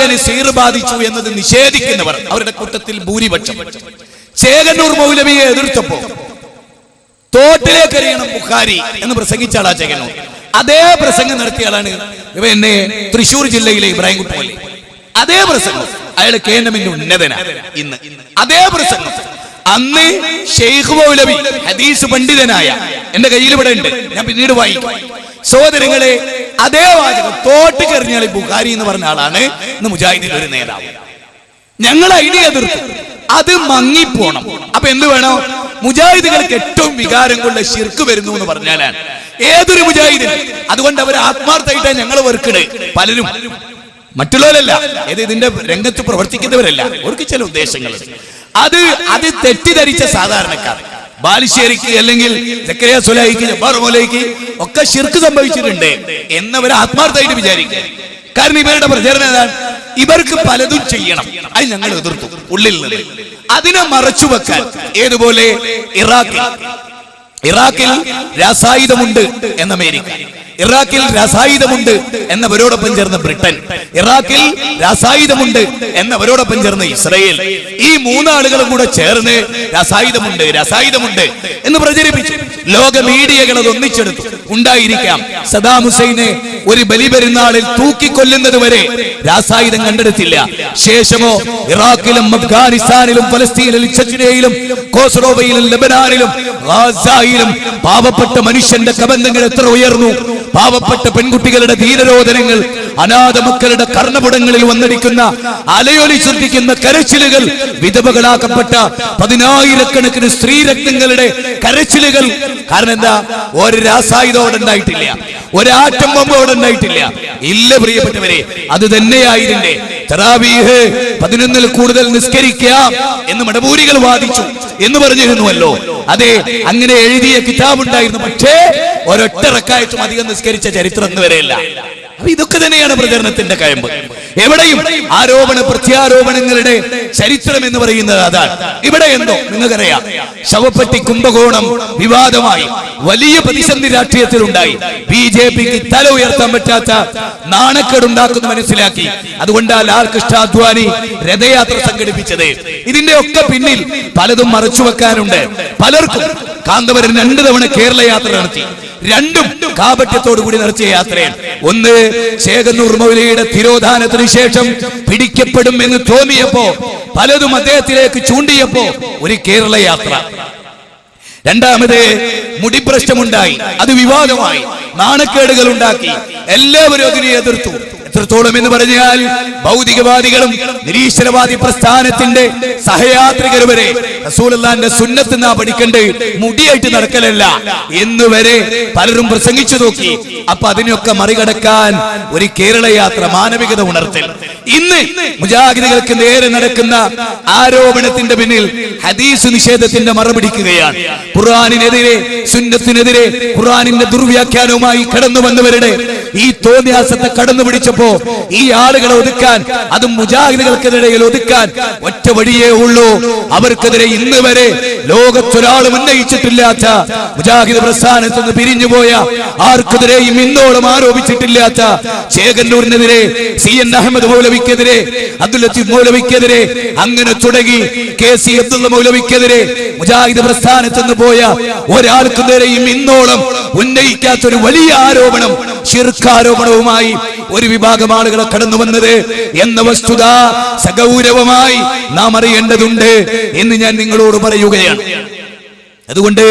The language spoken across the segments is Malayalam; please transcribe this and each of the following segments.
പ്രവാചകന് സീർ ബാധിച്ചു എന്നത് നിഷേധിക്കുന്നവർ, അവരുടെ കൂട്ടത്തിൽ ഭൂരിപക്ഷം ചേകന്നൂർ മൗലവിയെ എതിർത്തപ്പോ തോട്ടിലേക്ക് എറിയണം ബുഖാരി എന്ന് പ്രസംഗിച്ച ആളാ ചേകന്നൂർ. അതേ പ്രസംഗം നടത്തിയ ആളാണ് പിന്നെ തൃശൂർ ജില്ലയിലെ ഇബ്രാഹിം കുട്ടി. അതേ പ്രസംഗം, അയാൾ കേന്ദ്രമിന്റെ ഉന്നതന. ഇന്ന് അതേ പ്രസംഗം അന്ന് ഷെയ്ഖ് മൗലവി ഹദീസ് പണ്ഡിതനായ, എന്റെ കയ്യിൽ ഇവിടെ ഉണ്ട്, ഞാൻ പിന്നീട് വായിക്കും. സഹോദരങ്ങളെ, അതേ വാചകം തോട്ടിക്കെറിഞ്ഞാൽ ബുഖാരി എന്ന് പറഞ്ഞ ആളാണ് ഇന്ന് മുജാഹിദിന്റെ ഒരു നേതാവ്. ഞങ്ങൾ അതിനെ എതിർത്തു. അത് മങ്ങിപ്പോണം. അപ്പൊ എന്ത് വേണം? മുജാഹിദുകൾക്ക് ഏറ്റവും വികാരം കൊണ്ട് ശിർക്ക് വരുന്നു എന്ന് പറഞ്ഞാലാണ് ഏതൊരു മുജാഹിദിനും. അതുകൊണ്ട് അവർ ആത്മാർത്ഥമായിട്ടാണ് ഞങ്ങൾ വെറുക്കണേ. പലരും, മറ്റുള്ളവരല്ല, ഇതിന്റെ രംഗത്ത് പ്രവർത്തിക്കുന്നവരല്ല, അവർക്ക് ചില ഉദ്ദേശങ്ങൾ. അത് തെറ്റിദ്ധരിച്ച സാധാരണക്കാർ, ബാലുശ്ശേരിക്ക് അല്ലെങ്കിൽ സക്കറിയ സുലൈക്ക്, ജബ്ബാർ മൗലവിക്ക് ഒക്കെ ശിർക്ക് സംഭവിച്ചിട്ടുണ്ട് എന്നവർ ആത്മാർത്ഥമായിട്ട് വിചാരിക്കുക. കാരണം ഇവരുടെ പ്രചരണം ഏതാണ്? ഇവർക്ക് പലതും ചെയ്യണം. അത് ഞങ്ങൾ എതിർത്തു ഉള്ളിൽ നിന്ന്. അതിനെ മറച്ചു വെക്കാൻ ഏതുപോലെ ഇറാഖിൽ രാസായുധമുണ്ട് എന്ന അമേരിക്ക, ഇറാഖിൽ രാസായുധമുണ്ട് എന്നവരോടൊപ്പം ചേർന്ന് ബ്രിട്ടൻ, ഇറാഖിൽ രാസായുധമുണ്ട് എന്നവരോടൊപ്പം ചേർന്ന് ഇസ്രയേൽ, ഈ മൂന്നാളുകളും കൂടെ ചേർന്ന് രാസായുധമുണ്ട് എന്ന് പ്രചരിപ്പിച്ചു. ലോക മീഡിയകൾ അത് ഒന്നിച്ചെടുത്തു. ഉണ്ടായിരിക്കാം സദാം ഹുസൈനെ ഒരു ബലിപെരുന്നാളിൽ തൂക്കിക്കൊല്ലുന്നത് വരെ രാസായുധം കണ്ടെടുത്തില്ല. ശേഷമോ ഇറാഖിലും അഫ്ഗാനിസ്ഥാനിലും ഫലസ്തീനിലും ചെച്നിയയിലും കോസറോവയിലും ലബനാനിലും ഗാസയിലും പാവപ്പെട്ട മനുഷ്യന്റെ കബന്ധങ്ങൾ എത്ര ഉയർന്നു. പാവപ്പെട്ട പെൺകുട്ടികളുടെ ധീരരോധനങ്ങൾ, അനാഥ മക്കളുടെ കർണപുടങ്ങളിൽ വന്നടിക്കുന്ന അലയൊലി ചുരുട്ടിക്കുന്ന കരച്ചിലുകൾ, വിധവകളാക്കപ്പെട്ട 10,000-കണക്കിന് സ്ത്രീരക്തങ്ങളുടെ കരച്ചിലുകൾ. കാരണം എന്താ? ഒരു രാസായുധം ഉണ്ടായിട്ടില്ല, ഒരാറ്റം ബോംബ് ഉണ്ടായിട്ടില്ല. ഇല്ല പ്രിയപ്പെട്ടവരെ, അത് തന്നെയായിരുന്നേ തറാവീഹ് 11-ൽ കൂടുതൽ നിസ്കരിക്കാം എന്ന് മടപൂരികൾ വാദിച്ചു എന്ന് പറഞ്ഞിരുന്നുവല്ലോ. അതെ, അങ്ങനെ എഴുതിയ കിതാബുണ്ടായിരുന്നു. പക്ഷേ ഒരൊറ്റ റക്അത്തും അധികം നിസ്കരിച്ച ചരിത്രം ഇന്ന് വരെയില്ല. ഇതൊക്കെ തന്നെയാണ് പ്രചരണത്തിന്റെ കയമ്പ്. എവിടെയും ആരോപണ പ്രത്യാരോപണങ്ങളുടെ ചരിത്രം എന്ന് പറയുന്നത് അതാണ്. ഇവിടെ എന്തോ നിങ്ങൾക്കറിയാം, ശവപ്പെട്ടി കുംഭകോണം വിവാദമായി വലിയ പ്രതിസന്ധി രാഷ്ട്രീയത്തിലുണ്ടായി. BJPക്ക് തല ഉയർത്താൻ പറ്റാത്ത നാണക്കേടുണ്ടാക്കുന്നു മനസ്സിലാക്കി. അതുകൊണ്ടാണ് ലാൽ കൃഷ്ണ അദ്വാനി രഥയാത്ര സംഘടിപ്പിച്ചത്. ഇതിന്റെ ഒക്കെ പിന്നിൽ പലതും മറച്ചു വെക്കാനുണ്ട്. പലർക്കും കാന്തപുരം 2 തവണ കേരള യാത്ര നടത്തി. രണ്ടും കാപട്യത്തോടു കൂടി നടത്തിയ യാത്രയാണ്. ഒന്ന് ചേകന്നൂർ മൗലവിയുടെ തിരോധാനത്തിന് ശേഷം പിടിക്കപ്പെടും എന്ന് തോന്നിയപ്പോ, പലതും അദ്ദേഹത്തിലേക്ക് ചൂണ്ടിയപ്പോ ഒരു കേരള യാത്ര. രണ്ടാമത് മുടിപ്രശ്നമുണ്ടായി, അത് വിവാദമായി, നാണക്കേടുകൾ ഉണ്ടാക്കി. എല്ലാവരും അതിനെ എതിർത്തു. എത്രത്തോളം എന്ന് പറഞ്ഞാൽ ഭൗതികവാദികളും നിരീശ്വരവാദി പ്രസ്ഥാനത്തിന്റെ സഹയാത്രികർ വരെ റസൂലുള്ളാഹിന്റെ സുന്നത്ത് നാ പഠിക്കണ്ടേ, മുടിയായിട്ട് നടക്കലല്ല എന്നുവരെ പലരും പ്രസംഗിച്ചു നോക്കി. അപ്പൊ അതിനൊക്കെ മറികടക്കാൻ ഒരു കേരള യാത്ര, മാനവികത ഉണർത്തൽ. ഇന്ന് മുജാഹിദുകൾക്ക് നേരെ നടക്കുന്ന ആരോപണത്തിന്റെ പിന്നിൽ ഹദീസ് നിഷേധത്തിന്റെ മറപിടിക്കുകയാണ്. ഖുർആനിനെതിരെ, സുന്നത്തിനെതിരെ, ഖുർആനിന്റെ ദുർവ്യാഖ്യാനവുമായി കടന്നു വന്നവരുടെ ഈ തോന്നിയാസത്തെ കടന്നു പിടിച്ചപ്പോ ഈ ആളുകളെ ഒതുക്കാൻ, അതും മുജാഹിദുകൾക്കെതിരെ ഒതുക്കാൻ ഒറ്റ വഴിയേ ഉള്ളൂ. അവർക്കെതിരെ ഇന്ന് വരെ ലോകത്തൊരാളും ഉന്നയിച്ചിട്ടില്ലാത്ത, മുജാഹിദ് പ്രസ്ഥാനത്ത് നിന്ന് പിരിഞ്ഞുപോയ ആർക്കെതിരെയും ഇന്നോളം ആരോപിച്ചിട്ടില്ലാത്ത ചേകന്നൂരിനെതിരെ, CN അഹമ്മദ് മൗലവിക്കെതിരെ, അബ്ദുൽ ലത്തീഫ് മൗലവിക്കെതിരെ, അങ്ങനെ തുടങ്ങി KC അബ്ദുള്ള മൗലവിക്കെതിരെ മുജാഹിദ് പ്രസ്ഥാനത്ത് നിന്ന് പോയ ഒരാൾക്കെതിരെയും ഇന്നോളം ഉന്നയിക്കാത്തൊരു വലിയ ആരോപണം, ശിർക്കാരോപണവുമായി ഒരു വിഭാഗം ആളുകളെ കടന്നു വന്നത് എന്ന വസ്തുത സഗൗരവമായി നാം അറിയേണ്ടതുണ്ട് എന്ന് ഞാൻ നിങ്ങളോട് പറയുകയാണ്. അതുകൊണ്ട്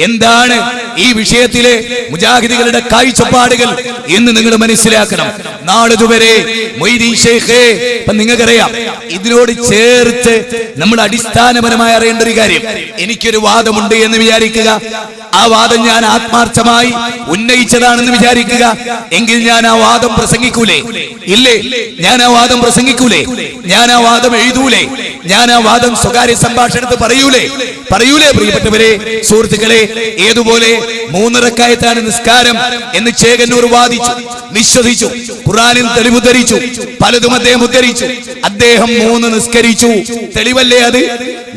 എന്താണ് ഈ വിഷയത്തിലെ മുജാഹിദുകളുടെ കാഴ്ചപ്പാടുകൾ എന്ന് നിങ്ങൾ മനസ്സിലാക്കണം. നാളിതുവരെ മൊയ്തീൻ ശൈഖ്, ഇപ്പൊ നിങ്ങൾക്കറിയാം, ഇതിനോട് ചേർത്ത് നമ്മൾ അടിസ്ഥാനപരമായി അറിയേണ്ട ഒരു കാര്യം, എനിക്കൊരു വാദമുണ്ട് എന്ന് വിചാരിക്കുക, ആ വാദം ഞാൻ ആത്മാർത്ഥമായി ഉന്നയിച്ചതാണെന്ന് വിചാരിക്കുക, എങ്കിൽ ഞാൻ ആ വാദം പ്രസംഗിക്കൂലേ? ഇല്ലേ, ഞാൻ ആ വാദം പ്രസംഗിക്കൂലേ? ഞാൻ ആ വാദം എഴുതൂലേ? ഞാൻ ആ വാദം സ്വകാര്യ സംഭാഷണത്തിൽ പറയൂലേ? പ്രിയപ്പെട്ടവരെ, സുഹൃത്തുക്കളെ, ഏതുപോലെ 3 റക്അത്താണ് നിസ്കാരം എന്ന് ചേകന്നൂർ വാദിച്ചു, വിശ്വസിച്ചു, ഖുർആനിൽ തെളിവ് ധരിച്ചു, പലതും അദ്ദേഹം ഉദ്ധരിച്ചു. അദ്ദേഹം 3 നിസ്കരിച്ചു. തെളിവല്ലേ അത്?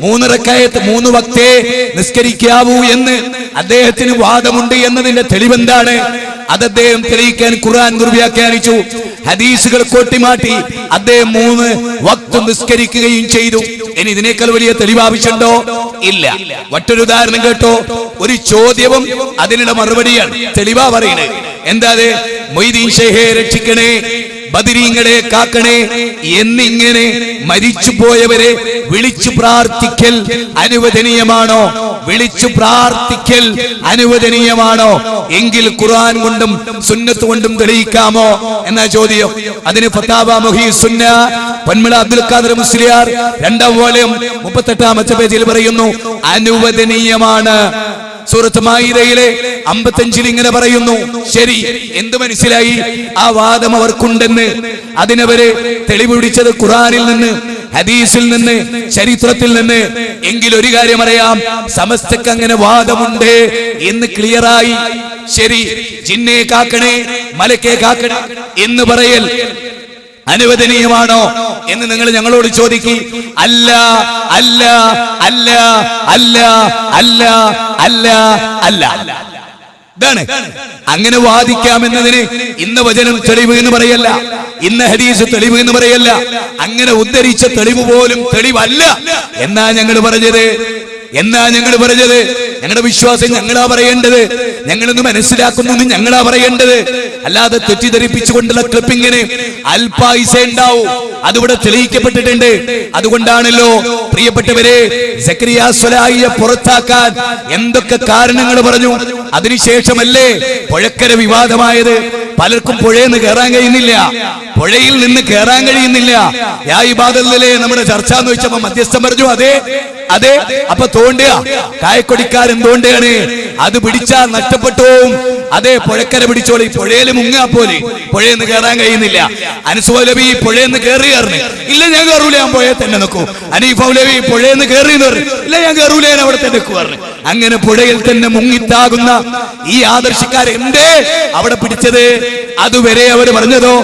3 റക്അത്ത് 3 വക്തേ നിസ്കരിക്കാവൂ എന്ന് അദ്ദേഹത്തിന് വാദമുണ്ട് എന്നതിന്റെ തെളിവെന്താണ്? അത് അദ്ദേഹം തെളിയിക്കാൻ ഖുർആൻ ദുർവ്യാഖ്യാനിച്ചു, ഹദീസുകൾ കൊട്ടിമാറ്റി അദ്ദേഹം 3 വക്ത് നിസ്കരിക്കുകയും ചെയ്തു. ഇനി ഇതിനേക്കാൾ വലിയ തെളിവ് ആവശ്യമുണ്ടോ? ഇല്ല. മറ്റൊരു ഉദാഹരണം കേട്ടോ. ഒരു ചോദ്യവും അതിനുള്ള മറുപടിയാണ്. തെളിവാ പറയുന്നത്. എന്താ? മൊയ്തീൻ ഷേഖെ രക്ഷിക്കണേ, ബദരീങ്ങളെ കാക്കണേ എന്നിങ്ങനെ മരിച്ചു പോയവരെ വിളിച്ചു പ്രാർത്ഥിക്കൽ അനുവദനീയമാണോ? വിളിച്ചു പ്രാർത്ഥിക്കൽ അനുവദനീയമാണോ? എങ്കിൽ ഖുർആൻ കൊണ്ടും സുന്നത്ത് കൊണ്ടും തെളിയിക്കാമോ എന്നാ ചോദ്യം. അതിന് ഫതാവ മുഹി സുന്ന പൊന്മള അബ്ദുൽ ഖാദർ മുസ്ലിയാർ 2ാം വോളിയം 38ാമത്തെ പേജിൽ പറയുന്നു, അനുവദനീയമാണ്. സൂറത്ത് മാഇദയിലെ 55 ഇങ്ങനെ പറയുന്നു. ശരി, എന്ത് മനസ്സിലായി? ആ വാദം അവർക്കുണ്ടെന്ന്. അതിനവര് തെളിവ് പിടിച്ചത് ഖുർആനിൽ നിന്ന്, ഹദീസിൽ നിന്ന്, ചരിത്രത്തിൽ നിന്ന്. എങ്കിൽ ഒരു കാര്യം അറിയാം, സമസ്തക്ക് അങ്ങനെ വാദമുണ്ട് എന്ന് ക്ലിയറായി. ശരി, ജിന്നെ കാക്കണേ, മലക്കെ കാക്കണേ എന്ന് പറയൽ അനുവദനീയമാണോ എന്ന് നിങ്ങൾ ഞങ്ങളോട് ചോദിക്കും. അല്ല അല്ല അല്ല അല്ല അല്ല അല്ല അല്ല. ഇതാണ്. അങ്ങനെ വാദിക്കാമെന്നതിന് ഇന്ന വചനം തെളിവ് എന്ന് പറയല്ല, ഇന്ന ഹദീസ് തെളിവ് എന്ന് പറയല്ല. അങ്ങനെ ഉദ്ധരിച്ച തെളിവ് പോലും തെളിവല്ല എന്നാ ഞങ്ങൾ പറഞ്ഞത്. ഞങ്ങളുടെ വിശ്വാസം ഞങ്ങളാ പറയേണ്ടത്. ഞങ്ങളൊന്ന് മനസ്സിലാക്കുന്നു ഞങ്ങളാ പറയേണ്ടത്. അല്ലാതെ തെറ്റിദ്ധരിപ്പിച്ചുകൊണ്ടുള്ള ക്ലിപ്പിങ്ങിന് അൽപായുസ ഉണ്ടാവും. അതിവിടെ തെളിയിക്കപ്പെട്ടിട്ടുണ്ട്. അതുകൊണ്ടാണല്ലോ പ്രിയപ്പെട്ടവരെ, സക്കരിയ സ്വലാഹിയെ പുറത്താക്കാൻ എന്തൊക്കെ കാരണങ്ങൾ പറഞ്ഞു. അതിനുശേഷമല്ലേ പുഴക്കര വിവാദമായത്. പലർക്കും പുഴയെന്ന് കയറാൻ കഴിയുന്നില്ല, പുഴയിൽ നിന്ന് കയറാൻ കഴിയുന്നില്ല. യാ ഇബാദല്ലേ നമ്മുടെ ചർച്ച എന്ന് വെച്ചപ്പോ മധ്യസ്ഥം പറഞ്ഞു അതെ അതെ. അപ്പൊ തോണ്ടുക, കായക്കൊടിക്കാരൻ തോണ്ടുകയാണ്. അത് പിടിച്ചാൽ നഷ്ടപ്പെട്ടുപോവും. അതെ, പുഴക്കര പിടിച്ചോളി, പുഴയിൽ മുങ്ങാ പോലെ പുഴയെന്ന് കയറാൻ കഴിയുന്നില്ല. അനസ് മൗലവി പുഴയെന്ന് കയറിയാറിന് ഇല്ല, ഞാൻ കയറൂല, ഞാൻ പുഴയെ തന്നെ നിൽക്കൂ. അനീഫ് മൗലവി പുഴയെന്ന് കയറിയെന്ന് പറഞ്ഞു, ഇല്ല ഞാൻ കയറൂല, ഞാൻ അവിടെ തന്നെ നിൽക്കുവാറിന്. അങ്ങനെ പുഴയിൽ തന്നെ മുങ്ങിത്താകുന്ന ഈ ആദർശക്കാരെന്തേ അവിടെ പിടിച്ചത്? അതുവരെ അവർ പറഞ്ഞതോ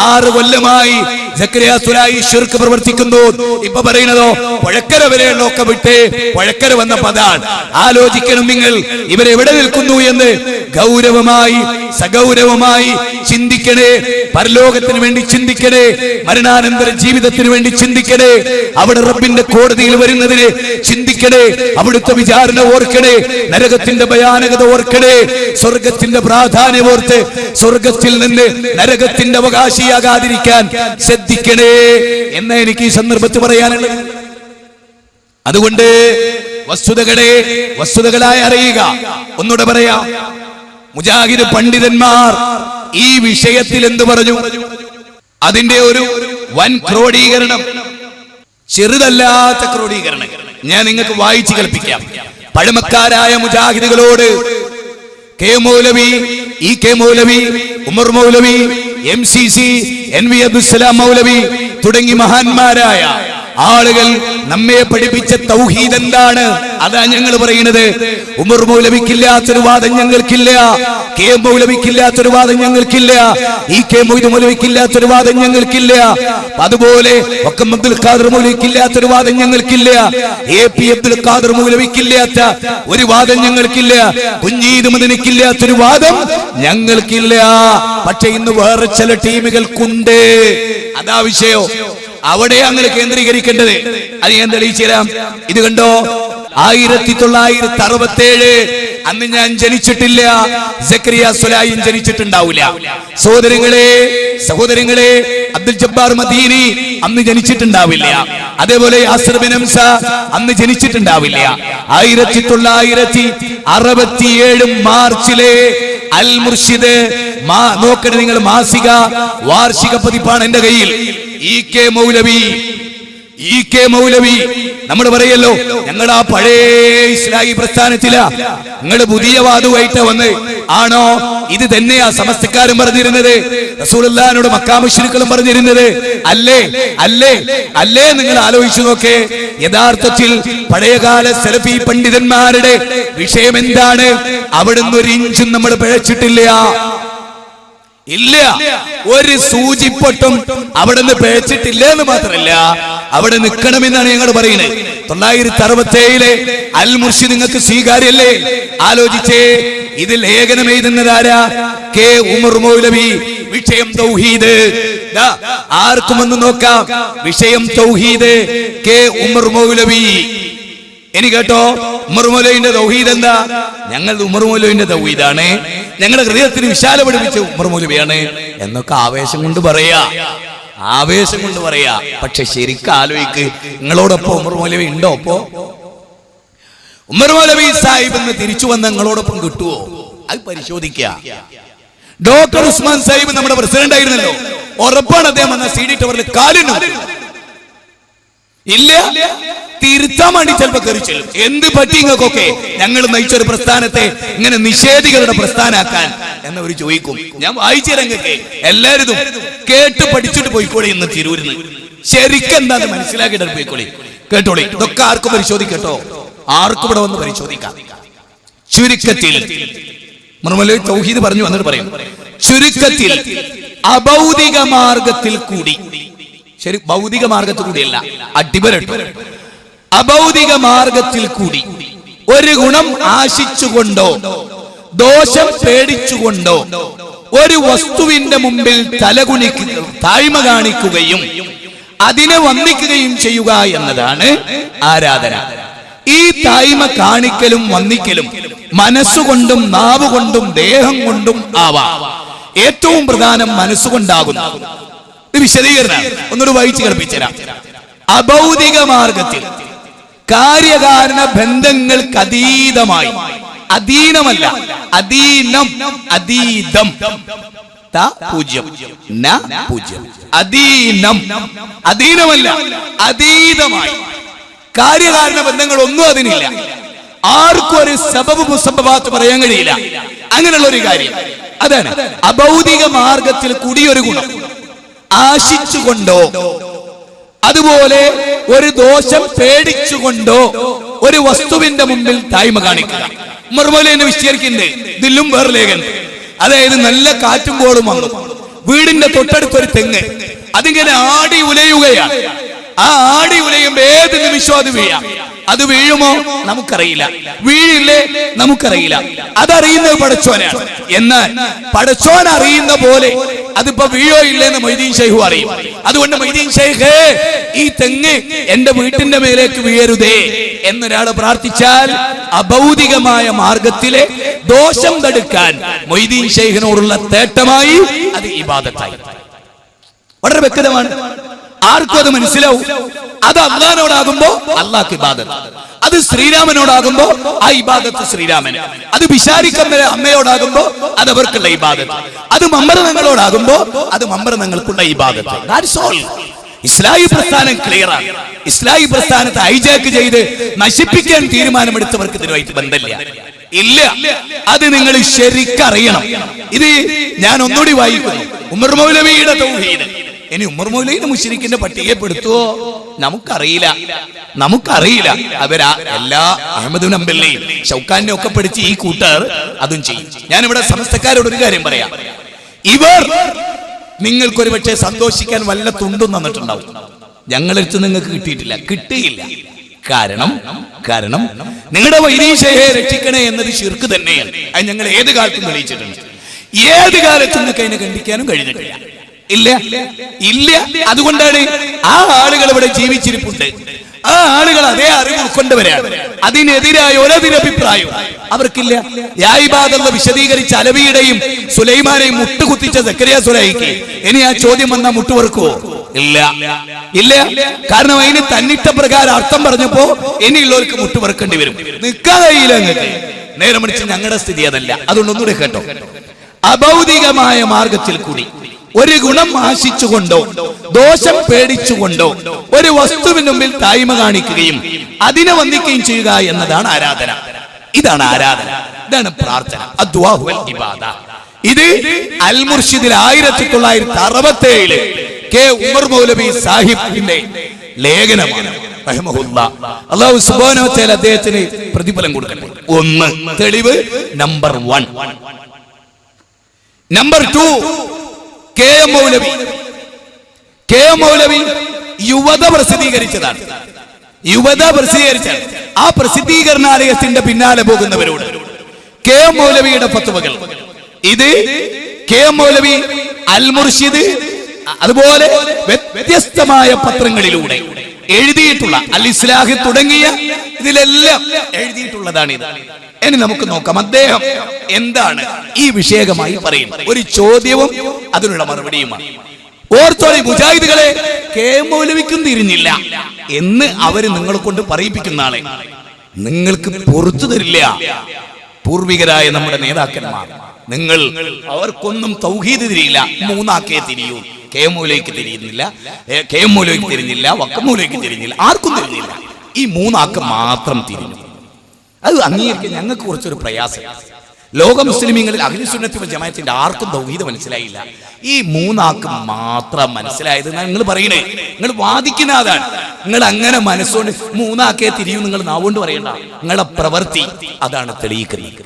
6 കൊല്ലമായി സക്കരിയ സ്വലാഹി ശിർക്ക് പ്രവർത്തിക്കുന്നു. ഇപ്പൊ പറയുന്നതോ പുഴക്കര വരെയുള്ളൊക്കെ വിട്ട് പുഴക്കര വന്ന പദാൻ. ആലോചിക്കണം നിങ്ങൾ, ഇവരെവിടെ നിൽക്കുന്നു എന്ന് ഗൗരവമായി സഗൗരവമായി ചിന്തിക്കണേ. പരലോകത്തിന് വേണ്ടി ചിന്തിക്കണേ, മരണാനന്തര ജീവിതത്തിന് വേണ്ടി ചിന്തിക്കണേ, അവിടെ റബ്ബിന്റെ കോടതിയിൽ വരുന്നതിന് ചിന്തിക്കണേ, അവിടുത്തെ വിചാരണ ഓർക്കണേ, നരകത്തിന്റെ ഭയാനകത ഓർക്കണേ, സ്വർഗത്തിന്റെ പ്രാധാന്യം ഓർത്ത് സ്വർഗത്തിൽ നിന്ന് നരകത്തിന്റെ അവകാശിയാകാതിരിക്കാൻ ശ്രദ്ധിക്കണേ എന്ന് എനിക്ക് ഈ സന്ദർഭത്തിൽ പറയാനുള്ളത്. അതുകൊണ്ട് വസ്തുതകളായി അറിയുക. ഒന്നുകൂടെ പറയാം, മുജാഹിദ് പണ്ഡിതന്മാർ ഈ വിഷയത്തിൽ എന്ത് പറഞ്ഞു? അതിന്റെ ഒരു വൻ ക്രോഡീകരണം, ചെറുതല്ലാത്ത ക്രോഡീകരണം ഞാൻ നിങ്ങൾക്ക് വായിച്ചു കേൾപ്പിക്കാം. പഴമക്കാരായ മുജാഹിദുകളോട് കെ മൗലവി, ഇ കെ മൗലവി, ഉമർ മൗലവി, MCC, NV അബ്ദുസ്സലാം മൗലവി തുടങ്ങി മഹാന്മാരായ ആളുകൾ നമ്മെ പഠിപ്പിച്ച തൗഹീദ് എന്താണ്? അതാ ഞങ്ങൾ പറയുന്നത്. ഉമർ മൗലവിക്കില്ലാത്തൊരു വാദം ഞങ്ങൾക്കില്ല, കെ മൗലവിക്കില്ലാത്തൊരു വാദം ഞങ്ങൾക്കില്ല, ഇ കെ മൊയ്ത് മൗലവിക്കില്ലാത്തൊരു വാദം ഞങ്ങൾക്കില്ല, അതുപോലെ വക്കം അബ്ദുൽ ഖാദർ മൗലവിക്കില്ലാത്തൊരു വാദം ഞങ്ങൾക്കില്ല, AP അബ്ദുൽ ഖാദർ മൗലവിക്കില്ലാത്ത ഒരു വാദം ഞങ്ങൾക്കില്ല, കുഞ്ഞീദ് മദനിക്കില്ലാത്തൊരു വാദം ഞങ്ങൾക്കില്ല. പക്ഷെ ഇന്ന് വേറെ ചില ടീമുകൾക്കുണ്ട്. അതാ വിഷയോ, അവിടെ അങ്ങനെ കേന്ദ്രീകരിക്കേണ്ടത്. അത് ഞാൻ തെളിയിച്ചു തരാം. ഇത് കണ്ടോ, 1967 അന്ന് ഞാൻ ജനിച്ചിട്ടില്ല, സക്കരിയ സ്വലാഹിയും ജനിച്ചിട്ടുണ്ടാവില്ല. സഹോദരങ്ങളെ അബ്ദുൽ ജബ്ബാർ മദീനി അന്ന് ജനിച്ചിട്ടുണ്ടാവില്ല. അതേപോലെ യാസിർ ബിൻ ഹംസ അന്ന് ജനിച്ചിട്ടുണ്ടാവില്ല. 1967 മാർച്ചിലെ അൽ മുർഷിദ് നോക്കണേ നിങ്ങൾ, മാസിക വാർഷിക പതിപ്പാണ് എന്റെ കയ്യിൽ. ഇ കെ മൗലവി നമ്മൾ പറയല്ലോ, ഞങ്ങൾ ആ പഴയ ഇസ്ലാഹി പ്രസ്ഥാനത്തില, നിങ്ങൾ പുതിയ വാദവുമായിട്ട് വന്ന് ആണോ? ഇത് തന്നെയാ സമസ്തക്കാരും പറഞ്ഞിരുന്നത്, റസൂലുള്ളാഹിനോട് മക്കാ മുശ്രിക്കുകളും പറഞ്ഞിരുന്നത്. അല്ലേ അല്ലേ അല്ലേ? നിങ്ങൾ ആലോചിച്ചു നോക്കേ. യഥാർത്ഥത്തിൽ പഴയകാല സലഫി പണ്ഡിതന്മാരുടെ വിഷയം എന്താണ്? അവിടുന്ന് ഒരു ഇഞ്ചും നമ്മൾ പിഴച്ചിട്ടില്ല. ഇല്ല, ഒരു സൂചിപ്പൊട്ടും അവിടെ നിന്ന് പിഴച്ചിട്ടില്ല എന്ന് മാത്രമല്ല, അവിടെ നിൽക്കണമെന്നാണ് ഞങ്ങൾ പറയുന്നത്. 1967 അൽ മുർഷിദ് നിങ്ങൾക്ക് സ്വീകാര്യല്ലേ? ആലോചിച്ചേ. ഇത് ലേഖനം എഴുതുന്നതാരാ? കെ ഉമർ മൗലവി. വിഷയം തൗഹീദ്. ആർക്കും ഒന്ന് നോക്കാം. വിഷയം തൗഹീദ്. കെ ഉമർ മൗലവി. ഇനി കേട്ടോ, ഉമർ മൗലവിന്റെ തൗഹീദ് എന്താ? ഞങ്ങൾ ഉമർ മൗലവിന്റെ തൗഹീദാണ്, ഞങ്ങളുടെ ഹൃദയത്തിന് വിശാല പഠിപ്പിച്ച ഉമർ മൗലവിയാണ് എന്നൊക്കെ ആവേശം കൊണ്ട് പറയാ, ആവേശം കൊണ്ട് പറയാ. പക്ഷെ ശരിക്കും ആലോചിക്ക്, നിങ്ങളോടൊപ്പം ഉമർ മൗലവി ഉണ്ടോ? അപ്പോ ഉമർ മൗലവി സാഹിബ് എന്ന് തിരിച്ചു വന്ന നിങ്ങളോടൊപ്പം കിട്ടുവോ? അത് പരിശോധിക്കുക. ഡോക്ടർ ഉസ്മാൻ സാഹിബ് നമ്മുടെ പ്രസിഡന്റ് ആയിരുന്നല്ലോ, ഉറപ്പാണ് അദ്ദേഹം വന്ന CD ടവറിൽ കാലിനു ഇല്ല, തിരുത്താൻ വേണ്ടി ചിലപ്പോ കയറി ചെല്ലും. എന്ത് പറ്റി നിങ്ങൾക്കൊക്കെ? ഞങ്ങൾ നയിച്ചൊരു പ്രസ്ഥാനത്തെ ഇങ്ങനെ നിഷേധികളുടെ പ്രസ്ഥാനാക്കാൻ എന്നവർ ചോദിക്കും. ഞാൻ വായിച്ചു രംഗൊക്കെ എല്ലാവരും കേട്ട് പഠിച്ചിട്ട് പോയിക്കോളി എന്ന് തിരൂരിന്ന്. ശരിക്കും എന്താന്ന് മനസ്സിലാക്കിയിട്ട് പോയിക്കോളി, കേട്ടോളി. ഇതൊക്കെ ആർക്കും പരിശോധിക്കട്ടോ, ആർക്കും ഇവിടെ വന്ന് പരിശോധിക്കാം. ചുരുക്കത്തിൽ മുർമലി തൗഹീദ് പറഞ്ഞു വന്നിട്ട് പറയും, ചുരുക്കത്തിൽ അഭൗതിക മാർഗത്തിൽ കൂടി, ശരി ഭൗതിക മാർഗത്തിൽ കൂടിയല്ല, അടിപരട്ടോ, അഭൗതിക മാർഗത്തിൽ കൂടി ഒരു ഗുണം ആശിച്ചുകൊണ്ടോ ദോഷം പേടിച്ചുകൊണ്ടോ ഒരു വസ്തുവിന്റെ മുമ്പിൽ താഴ്മ കാണിക്കുകയും അതിനെ വന്ദിക്കുകയും ചെയ്യുക എന്നതാണ് ആരാധന. ഈ താഴ്മ കാണിക്കലും വന്ദിക്കലും മനസ്സുകൊണ്ടും നാവുകൊണ്ടും ദേഹം കൊണ്ടും ആവാം. ഏറ്റവും പ്രധാനം മനസ്സുകൊണ്ടാകുന്നു. ഇത് വിശദീകരണം ഒന്നുകൂടി വായിച്ചു കേൾപ്പിച്ചുതരാം. അഭൗതിക മാർഗത്തിൽ കാര്യകാരണ ബന്ധങ്ങൾക്ക് അതീതമായി, അധീനമല്ല, അധീനം, അതീതം, പൂജ്യം, പൂജ്യം, അധീനം, അധീനമല്ല, അതീതമായി കാര്യകാരണ ബന്ധങ്ങൾ ഒന്നും അതിനില്ല. ആർക്കും ഒരു സബബ് മുസബബാത്ത് പറയാൻ കഴിയില്ല. അങ്ങനെയുള്ള ഒരു കാര്യം അതാണ് അഭൗതിക മാർഗത്തിൽ കൂടിയൊരു ഗുണം ആശിച്ചുകൊണ്ടോ അതുപോലെ ഒരു ദോഷം പേടിച്ചുകൊണ്ടോ ഒരു വസ്തുവിന്റെ മുമ്പിൽ താഴ്മ കാണിക്കുക. മറുമൂലയെന്ന് വിശദീകരിക്കുന്നത് ഇതിലും വേറെ ലേഖൻ. അതായത് നല്ല കാറ്റും കോളും വന്നു, വീടിന്റെ തൊട്ടടുത്തൊരു തെങ്ങ് അതിങ്ങനെ ആടി ഉലയുകയാണ്. ആ ആടി ഉലയുമ്പോ ഏത് നിമിഷവും അത് വീഴാം. അത് വീഴുമോ നമുക്കറിയില്ല, വീഴില്ലേ നമുക്കറിയില്ല. അതറിയുന്നത് പടച്ചോനാണ്. എന്നാൽ പടച്ചോൻ അറിയുന്ന പോലെ അതിപ്പോ വീഴോ ഇല്ലെന്ന് മൊയ്തീൻ ഷെയ്ഖ് അറിയും. അതുകൊണ്ട് മൊയ്തീൻ ഷെയ്ഖ് ഈ തെങ്ങ് എന്റെ വീട്ടിന്റെ മേലേക്ക് വീഴരുതേ എന്നൊരാൾ പ്രാർത്ഥിച്ചാൽ അഭൗതികമായ മാർഗത്തിലെ ദോഷം തടുക്കാൻ മൊയ്തീൻ ഷെയ്ഖിനോടുള്ള തേട്ടമായി അത് ഇബാദത്തായി. വളരെ വ്യക്തമാണ്, ആർക്കും അത് മനസ്സിലാവും. അത് അള്ളാഹിനോടാകുമ്പോ അള്ളാഹ് ഇബാദത്ത്, അത് ശ്രീരാമനോടാകുമ്പോ ആ ഇബാദത്ത് ശ്രീരാമന്, അത് ബിശാരിക്കമ്മ അമ്മയോടാകുമ്പോ അത് അവർക്കുള്ള ഇബാദത്ത്, അത് മമ്പരനങ്ങളോടാകുമ്പോ അത് മമ്പരനങ്ങൾക്കുള്ള ഇബാദത്ത്. That's all. ഇസ്ലാഹി പ്രസ്ഥാനം ക്ലിയറാണ്. ഇസ്ലാഹി പ്രസ്ഥാനത്തെ ഹൈജാക്ക് ചെയ്ത് നശിപ്പിക്കാൻ തീരുമാനമെടുത്തവർക്ക് ഇതിനുമായിട്ട് ബന്ധമില്ല, ഇല്ല. അത് നിങ്ങൾ ശരിക്കറിയണം. ഇത് ഞാൻ ഒന്നുകൂടി വായിക്കുന്നു, ഉമർ മൗലവിയുടെ തൗഹീദ്. ഇനി ഉമർ മൗലവിനെ മുശ്രിക്കിന്റെ പട്ടികപ്പെടുത്തുവോ നമുക്കറിയില്ല, നമുക്കറിയില്ല. അവരാ എല്ലാ അഹമ്മദ് ഹംബലിനെയും ഷൗക്കാനെ ഒക്കെ പഠിച്ച് ഈ കൂട്ടർ അതും ചെയ്യും. ഞാനിവിടെ സമസ്തക്കാരോട് ഒരു കാര്യം പറയാം, ഇവർ നിങ്ങൾക്കൊരു പക്ഷേ സന്തോഷിക്കാൻ വല്ല തുണ്ടും തന്നിട്ടുണ്ടാവും. ഞങ്ങളെടുത്ത് നിങ്ങൾക്ക് കിട്ടിയിട്ടില്ല, കിട്ടിയില്ല. കാരണം നിങ്ങളുടെ വൈരീശയെ രക്ഷിക്കണേ എന്നത് ശിർക്ക് തന്നെയാണ്. അത് ഞങ്ങൾ ഏത് കാലത്തും തെളിയിച്ചിട്ടുണ്ട്. ഏത് കാലത്തും നിങ്ങൾക്ക് അതിനെ ഖണ്ഡിക്കാനും കഴിഞ്ഞിട്ടില്ല, ഇല്ല ഇല്ല. അതുകൊണ്ടാണ് ആ ആളുകൾ ഇവിടെ ജീവിച്ചിരിപ്പുണ്ട്. ആ ആളുകൾ അതേ അറിവ് ഉൾക്കൊണ്ടവരാണ്. അതിനെതിരായ ഒരഭിപ്രായം അവർക്കില്ല. യായിബാദ് വിശദീകരിച്ച അലവിയുടെയും സുലൈമാനെയും മുട്ടുകുത്തിച്ച സക്കരിയ സുലൈക്ക് ഇനി ആ ചോദ്യം വന്നാൽ മുട്ടുവർക്കുവോ? ഇല്ല ഇല്ല. കാരണം അതിന് തന്നിട്ട പ്രകാരം അർത്ഥം പറഞ്ഞപ്പോ ഇനിയുള്ളവർക്ക് മുട്ടുവർക്കേണ്ടി വരും. നിൽക്കാൻ കഴിയില്ല നിങ്ങൾക്ക്. നേരെ മറിച്ച് ഞങ്ങളുടെ സ്ഥിതി അതല്ല. അതുകൊണ്ട് ഒന്നുകൂടെ കേട്ടോ, അഭൗതികമായ മാർഗത്തിൽ കൂടി ഒരു ഗുണം ആശിച്ചുകൊണ്ടോ ദോഷം പേടിച്ചുകൊണ്ടോ ഒരു വസ്തുവിന് മുമ്പിൽ താഴ്മ കാണിക്കുകയും അതിനെ വന്ദിക്കുകയും ചെയ്യുക എന്നതാണ് ആരാധന. ഇതാണ് ആരാധന, ഇതാണ് പ്രാർത്ഥന. അദ്ദുആഉ വൽ ഇബാദ. ഇത് അൽ മുർഷിദിൽ 1967 കെ ഉമർ മൗലവി സാഹിബിന്റെ ലേഖനമാണ്. അല്ലാഹു സുബ്ഹാനഹു വ തആല അദ്ദേഹത്തിന് പ്രതിഫലം കൊടുക്കട്ടെ. ഒന്ന് തെളിവ് നമ്പർ 1. നമ്പർ 2 കെ എം മൗലവി യുവത പ്രസിദ്ധീകരിച്ചതാണ്. ആ പ്രസിദ്ധീകരണാലയത്തിന്റെ പിന്നാലെ പോകുന്നവരോട് കെ എം മൗലവിയുടെ ഫത്വകൾ, ഇത് കെ എം മൗലവി അൽ മുർഷിദ് അതുപോലെ വ്യത്യസ്തമായ പത്രങ്ങളിലൂടെ എഴുതിയിട്ടുള്ള അൽ ഇസ്ലാഹ് തുടങ്ങിയ ഇതിലെല്ലാം എഴുതിയിട്ടുള്ളതാണ് ഇത്. ഇനി നമുക്ക് നോക്കാം അദ്ദേഹം എന്താണ് ഈ വിഷയകമായി പറയുന്നത്. ഒരു ചോദ്യവും അതിനുള്ള മറുപടിയുമാണ്. ഓർത്തോളി മുജാഹിദുകളെ, കെ മൗലവിക്കും തിരിഞ്ഞില്ല എന്ന് അവര് നിങ്ങളെ കൊണ്ട് പറയിപ്പിക്കുന്ന ആളെ നിങ്ങൾക്ക് പുറത്തു തരില്ല. പൂർവികരായ നമ്മുടെ നേതാക്കന്മാർ, നിങ്ങൾ അവർക്കൊന്നും തൗഹീദ് തിരിയില്ല, മൂന്നാക്കേ തിരിയൂ. കെ മൗലവിക്ക് തിരിയുന്നില്ല, കെ മൗലവിക്ക് തിരിഞ്ഞില്ല, വക്കമൗലവിക്ക് തിരിഞ്ഞില്ല, ആർക്കും തിരിഞ്ഞില്ല. ഈ മൂന്നാക്ക് മാത്രം തിരിഞ്ഞു. അത് അംഗീകരിക്കാൻ ഞങ്ങൾക്ക് കുറച്ചൊരു പ്രയാസം. ലോക മുസ്ലിമീങ്ങളിൽ അഹ്ലു സുന്നത്തി വൽ ജമാഅത്തിന്റെ ആർക്കും തൗഹീദ് മനസ്സിലായില്ല, ഈ മൂന്നാക്ക് മാത്രം മനസ്സിലായത്. നിങ്ങൾ പറയണേ, നിങ്ങൾ വാദിക്കുന്ന അതാണ്. നിങ്ങൾ അങ്ങനെ മനസ്സുകൊണ്ട് മൂന്നാക്കേ തിരിയും നിങ്ങൾ നാവുകൊണ്ട് പറയണ്ട, നിങ്ങളുടെ പ്രവൃത്തി അതാണ് തെളിയിക്കുന്നത്.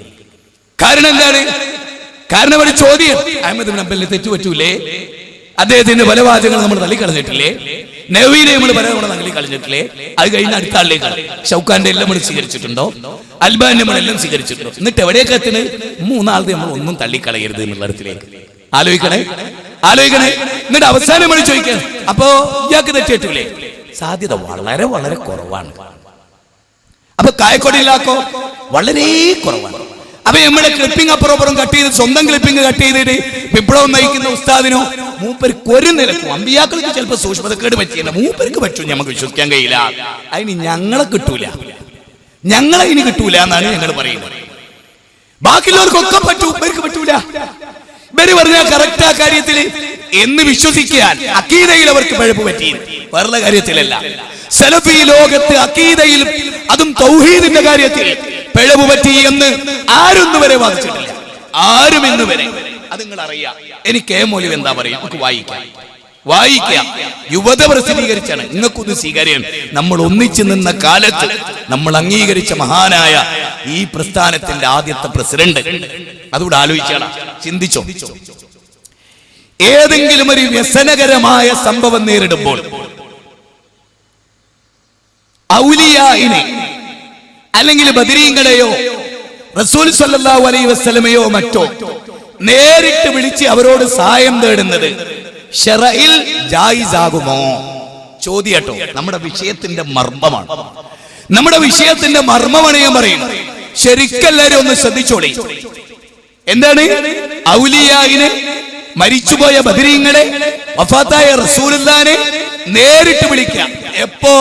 കാരണം എന്താണ്? കാരണം ഒരു ചോദ്യം, അഹ്മദ് ബിൻ ഹംബലിന് തെറ്റുപറ്റൂലേ? അദ്ദേഹത്തിന്റെ പല വാചകങ്ങൾ നമ്മൾ തള്ളിക്കളഞ്ഞിട്ടില്ലേ? നവീനെ നമ്മൾ പല നമ്മൾ തള്ളിക്കളഞ്ഞിട്ടില്ലേ? അത് കഴിഞ്ഞ അടുത്ത ആളിലേക്ക് ഷൗക്കാന്റെ എല്ലാം നമ്മൾ സ്വീകരിച്ചിട്ടുണ്ടോ? അൽബാന്റെ നമ്മളെല്ലാം സ്വീകരിച്ചിട്ടുണ്ടോ? എന്നിട്ട് എവിടെയൊക്കെ എത്തുന്നത്? മൂന്നാളത്തെ നമ്മൾ ഒന്നും തള്ളിക്കളയരുത് എന്നുള്ള ഇടത്തിലേക്ക് ആലോചിക്കണേ. എന്നിട്ട് അവസാനം നമ്മൾ ചോദിക്കണം, അപ്പോ ഇയാൾക്ക് തെറ്റേറ്റൂലേ? സാധ്യത വളരെ വളരെ കുറവാണ്. അപ്പൊ കായക്കൊടിയിലാക്കോ വളരെ കുറവാണ്. അപ്പൊ നമ്മളെ ക്ലിപ്പിംഗ് അപ്പുറം കട്ട് ചെയ്ത്, സ്വന്തം ക്ലിപ്പിംഗ് കട്ട് ചെയ്തിട്ട് വിപ്ലവം നയിക്കുന്ന ഉസ്താദിനോ മൂപ്പർക്ക് ഒരു നിലക്കും, അമ്പിയാക്കൾക്ക് ചിലപ്പോൾ സൂക്ഷ്മതക്കേട് പറ്റിയില്ല, മൂപ്പർക്ക് പറ്റും നമുക്ക് വിശ്വസിക്കാൻ കഴിയില്ല. അതിന് ഞങ്ങളെ കിട്ടൂല, ഞങ്ങളെ ഇനി കിട്ടൂല എന്നാണ് ഞങ്ങൾ പറയുന്നത്. ബാക്കിയുള്ളവർക്കൊക്കെ പറ്റും, ഇവർക്ക് പറ്റൂല. ഇവര് പറഞ്ഞാൽ കറക്റ്റ് ആ കാര്യത്തിൽ എന്ന് വിശ്വസിക്കാൻ അക്കീദയിൽ അവർക്ക് പഴപ്പ് പറ്റി, വേറെ കാര്യത്തിലല്ല. സലഫി ലോകത്ത് അക്കീദയിൽ, അതും തൗഹീദിന്റെ കാര്യത്തിൽ പിഴവ് പറ്റി എന്ന് ആരൊന്നും വരെ വാദിച്ചിട്ടില്ല, ആരും ഇന്ന് വരെ. അത് നിങ്ങൾ അറിയാം. എനിക്ക് കെ മൗലവി എന്താ പറയാ, നമുക്ക് വായിക്കാം. യുവത പ്രസിദ്ധീകരിച്ചാണ്, നിങ്ങൾക്കൊന്ന് സ്വീകാര്യം. നമ്മൾ ഒന്നിച്ചു നിന്ന കാലത്ത് നമ്മൾ അംഗീകരിച്ച മഹാനായ ഈ പ്രസ്ഥാനത്തിന്റെ ആദ്യത്തെ പ്രസിഡന്റ്. അതുകൂടെ ആലോചിച്ചാണ്, ചിന്തിച്ചോ. ഏതെങ്കിലും ഒരു വ്യസനകരമായ സംഭവം നേരിടുമ്പോൾ ഔലിയായിനെ അല്ലെങ്കിൽ ബദരീങ്ങളെയോ റസൂൽ സല്ലല്ലാഹു അലൈഹി വസല്ലമയോ മറ്റോ നേരിട്ട് വിളിച്ച് അവരോട് സഹായം തേടുന്നത് ശറഇൽ ജായിസാകുമോ? ചോദ്യട്ടോ, നമ്മുടെ വിഷയത്തിന്റെ മർമ്മമാണ്. നമ്മുടെ വിഷയത്തിന്റെ മർമ്മമാണ് ഞാൻ പറയുന്നത്. ശരിക്കെല്ലാരും ഒന്ന് ശ്രദ്ധിച്ചോളി. എന്താണ്? ഔലിയായിനെ, മരിച്ചുപോയ ബദരീങ്ങളെ, വഫാത്തായ റസൂലുള്ളാഹിനെ നേരിട്ട് വിളിക്കാം. എപ്പോ?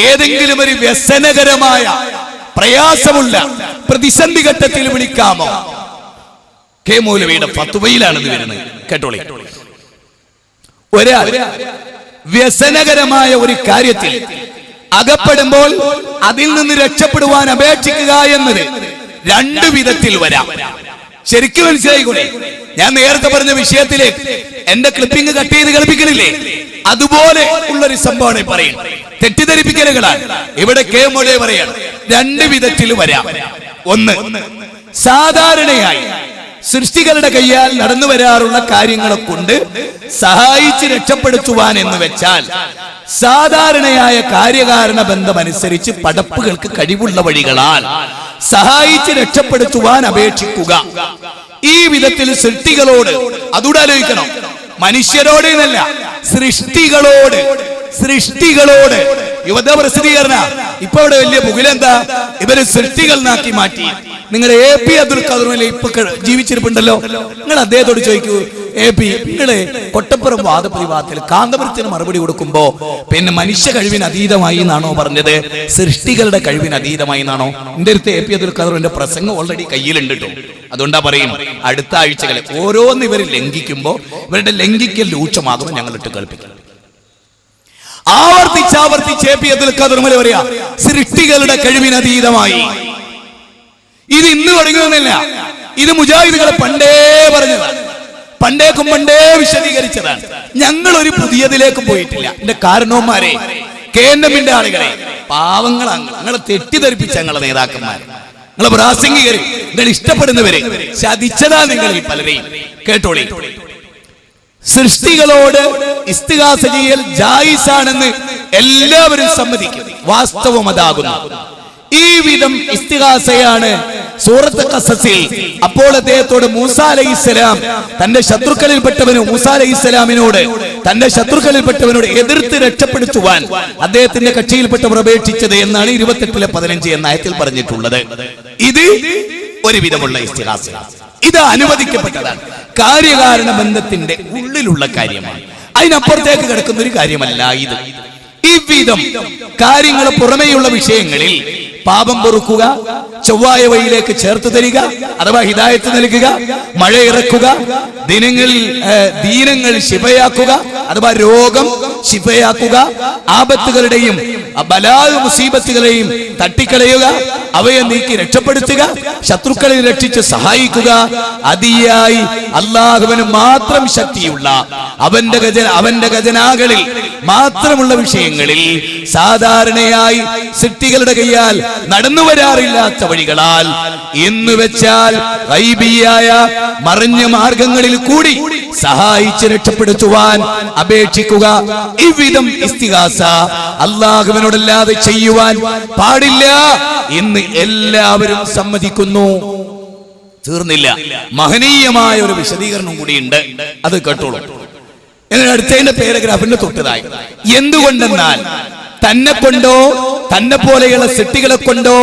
ഏതെങ്കിലും ഒരു വ്യസനകരമായ പ്രയാസമുള്ള പ്രതിസന്ധി ഘട്ടത്തിൽ വിളിക്കാമോ? കെ മൗലവിയുടെ ഫത്വയിലാണ് ഇത് വരുന്നത്, കേട്ടോളി. ഒരാൾ വ്യസനകരമായ ഒരു കാര്യത്തിൽ അകപ്പെടുമ്പോൾ അതിൽ നിന്ന് രക്ഷപ്പെടുവാൻ അപേക്ഷിക്കുക എന്നത് രണ്ടു വിധത്തിൽ വരാം. ശരിക്കും മനസ്സിലായിക്കൂടെ? ഞാൻ നേരത്തെ പറഞ്ഞ വിഷയത്തിലേക്ക് എന്റെ ക്ലിപ്പിംഗ് കട്ട് ചെയ്ത് കളിപ്പിക്കണില്ലേ? അതുപോലെ ഉള്ളൊരു സംഭവമാണ് പറയുന്നത്. തെറ്റിദ്ധരിപ്പിക്കലുകളാണ് ഇവിടെ കെ മൗലവി പറയാണ്. രണ്ട് വിധത്തിൽ വരാം. ഒന്ന്, സാധാരണയായി സൃഷ്ടികളുടെ കയ്യാൽ നടന്നു വരാറുള്ള കാര്യങ്ങളെ കൊണ്ട് സഹായിച്ച് രക്ഷപ്പെടുത്തുവാൻ എന്ന് വെച്ചാൽ സാധാരണയായ കാര്യകാരണ ബന്ധമനുസരിച്ച് പടപ്പുകൾക്ക് കഴിവുള്ള വഴികളാൽ സഹായിച്ച് രക്ഷപ്പെടുത്തുവാൻ അപേക്ഷിക്കുക. ഈ വിധത്തിൽ സൃഷ്ടികളോട്, അതുകൂടെ ആലോചിക്കണം, മനുഷ്യരോട് എന്നല്ല, സൃഷ്ടികളോട് യുവത പ്രസിദ്ധീകരണ ഇപ്പൊ ഇവിടെ വലിയ മുകിലെന്താ, ഇവര് സൃഷ്ടികൾ നാക്കി മാറ്റി. നിങ്ങളുടെ AP അബ്ദുൽ ഖാദർ ഇപ്പൊ ജീവിച്ചിരിപ്പുണ്ടല്ലോ, നിങ്ങൾ അദ്ദേഹത്തോട് ചോദിക്കൂ, AP നിങ്ങള് കൊട്ടപ്പുറം വാദപ്രതിവാദത്തിൽ കാന്തപുരത്തിന് മറുപടി കൊടുക്കുമ്പോ പിന്നെ മനുഷ്യ കഴിവിന് അതീതമായി എന്നാണോ പറഞ്ഞത്, സൃഷ്ടികളുടെ കഴിവിന് അതീതമായി എന്നാണോ? എന്റെ അടുത്ത് AP അബ്ദുൽ ഖാദറിന്റെ പ്രസംഗം ഓൾറെഡി കയ്യിലുണ്ട് കേട്ടോ. അതുകൊണ്ടാ പറയും, അടുത്ത ആഴ്ചകളിൽ ഓരോന്ന് ഇവർ ലംഘിക്കുമ്പോ ഇവരുടെ ലംഘിക്കൽ രൂക്ഷമാകുമ്പോൾ ഞങ്ങൾ ഇട്ട് കളിപ്പിക്കും. ആവർത്തിച്ച് AP അബ്ദുൽ ഖാദർ പറയാ, സൃഷ്ടികളുടെ കഴിവിനതീതമായി. ഇത് ഇന്ന് തുടങ്ങുന്നില്ല, ഇത് മുജാഹിദുകളെ പണ്ടേ പറഞ്ഞതാണ്, പണ്ടേ വിശദീകരിച്ചതാണ്. ഞങ്ങൾ ഒരു പുതിയതിലേക്ക് പോയിട്ടില്ല. എന്റെ കാരണവന്മാരെ, KNM-ന്റെ ആളുകളെ, പാവങ്ങളാണ് നിങ്ങളെ തെറ്റിദ്ധരിപ്പിച്ച ഞങ്ങളെ നേതാക്കന്മാർ, നിങ്ങളെ പ്രാസംഗികര്, നിങ്ങൾ ഇഷ്ടപ്പെടുന്നവരെ ചതിച്ചതാ നിങ്ങളിൽ പലരെയും. കേട്ടോളി, സൃഷ്ടികളോട് ഇസ്തിഗാസ ചെയ്യൽ ജായിസാണെന്ന് എല്ലാവരും സമ്മതിക്കും. വാസ്തവം അതാകുന്നു. ഈ വിധം ഇസ്തിഗാസയാണ് സൂറത്ത് ഖസസിൽ അപ്പോൾ അദ്ദേഹത്തോട് മൂസ അലൈഹിസ്സലാം തന്റെ ശത്രുക്കളിൽപ്പെട്ടവന് മൂസ അലൈഹിസ്സലാമിനോട് തന്റെ ശത്രുക്കളിൽപ്പെട്ടവനോട് എതിർത്ത് രക്ഷപ്പെടുത്തുവാൻ അദ്ദേഹത്തിന്റെ കക്ഷിയിൽപ്പെട്ടവർ അപേക്ഷിച്ചത് എന്നാണ് 28:15 എന്ന ആയത്തിൽ പറഞ്ഞിട്ടുള്ളത്. ഇത് ഒരുവിധമുള്ള ഇസ്തിഹാസ, ഇത് അനുവദിക്കപ്പെട്ടതാണ്. കാര്യകാരണ ബന്ധത്തിന്റെ ഉള്ളിലുള്ള കാര്യമാണ്, അതിനപ്പുറത്തേക്ക് കിടക്കുന്ന ഒരു കാര്യമല്ല ഇത്. ഈ വിധം കാര്യങ്ങൾ പുറമേയുള്ള വിഷയങ്ങളിൽ പാപം പൊറുക്കുക, ചൊവ്വായ വഴിയിലേക്ക് ചേർത്ത് തരിക അഥവാ ഹിദായത്ത് നൽകുക, മഴ ഇറക്കുക, ദീനങ്ങൾ ശിഫയാക്കുക അഥവാ രോഗം ശിഫയാക്കുക, ആപത്തുകളുടെയും ബലാൽ മുസീബത്തുകളെയും തട്ടിക്കളയുക, അവയെ നീക്കി രക്ഷപ്പെടുത്തുക, ശത്രുക്കളെ രക്ഷിച്ച് സഹായിക്കുക, അതിയായി അല്ലാഹുവിന് മാത്രം ശക്തിയുള്ള അവന്റെ ഖജനാകളിൽ മാത്രമുള്ള വിഷയങ്ങളിൽ സാധാരണയായി സൃഷ്ടികളുടെ കയ്യാൽ നടന്നു വരാറില്ലാത്ത വഴികളാൽ എന്ന് വെച്ചാൽ ഗൈബിയായ മറഞ്ഞ മാർഗങ്ങളിൽ കൂടി സഹായിച്ച് രക്ഷപ്പെടുത്തുവാൻ അപേക്ഷിക്കുക. ഇവിധം ഇസ്തിഗാസ അല്ലാഹുവിനോടല്ലാതെ ചെയ്യുവാൻ പാടില്ല എന്ന് എല്ലാവരും സമ്മതിക്കുന്നു. തീർന്നില്ല, മഹനീയമായ ഒരു വിശദീകരണം കൂടിയുണ്ട്, അത് കേട്ടോളൂ. എന്നാൽ അടുത്തതിന്റെ പാരഗ്രാഫിന്റെ തൊട്ടതായി, എന്തുകൊണ്ടെന്നാൽ തന്നെ കൊണ്ടോ തന്നെ പോലെയുള്ള സൃഷ്ടികളെ കൊണ്ടോ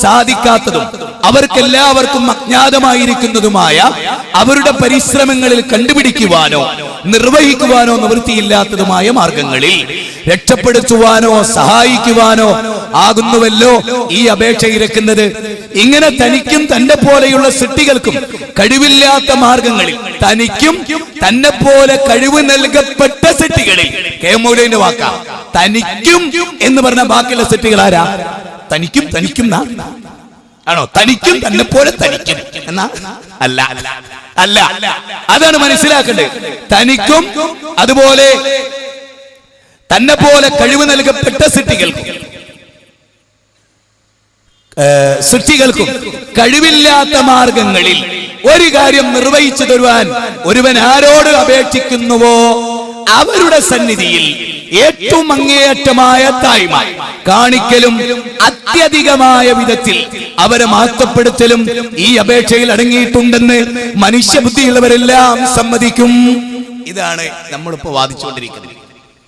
സാധിക്കാത്തതും അവർക്കെല്ലാവർക്കും അജ്ഞാതമായിരിക്കുന്നതുമായ അവരുടെ പരിശ്രമങ്ങളിൽ കണ്ടുപിടിക്കുവാനോ നിർവഹിക്കുവാനോ നിവൃത്തിയില്ലാത്തതുമായ മാർഗങ്ങളിൽ രക്ഷപ്പെടുത്തുവാനോ സഹായിക്കുവാനോ ആകുന്നുവല്ലോ ഈ അപേക്ഷ ഇരക്കുന്നത്. ഇങ്ങനെ തനിക്കും തന്റെ പോലെയുള്ള സൃഷ്ടികൾക്കും കഴിവില്ലാത്ത മാർഗങ്ങളിൽ തനിക്കും തന്നെ പോലെ കഴിവ് നൽകപ്പെട്ട സൃഷ്ടികളിൽ കേമൂലിന്റെ വാക്ക തനിക്കും എന്ന് പറഞ്ഞ ബാക്കിയുള്ള സൃഷ്ടികൾ ആരാ? തനിക്കും ആണോ? തനിക്കും തന്നെ പോലെ തനിക്കും എന്നാ? അല്ല, അതാണ് മനസ്സിലാക്കേണ്ടത്. തനിക്കും അതുപോലെ തന്നെ പോലെ കഴിവ് നൽകപ്പെട്ട സൃഷ്ടികൾക്കും കഴിവില്ലാത്ത മാർഗങ്ങളിൽ ഒരു കാര്യം നിർവഹിച്ചു തരുവാൻ ഒരുവൻ ആരോട് അപേക്ഷിക്കുന്നുവോ അവരുടെ സന്നിധിയിൽ ഏറ്റവും അങ്ങേയറ്റമായ താഴ്മ കാണിക്കലും അത്യധികമായ വിധത്തിൽ അവരെ മഹത്വപ്പെടുത്തലും ഈ അപേക്ഷയിൽ അടങ്ങിയിട്ടുണ്ടെന്ന് മനുഷ്യബുദ്ധിയുള്ളവരെല്ലാം സമ്മതിക്കും. ഇതാണ് നമ്മളിപ്പോ വാദിച്ചുകൊണ്ടിരിക്കുന്നത്.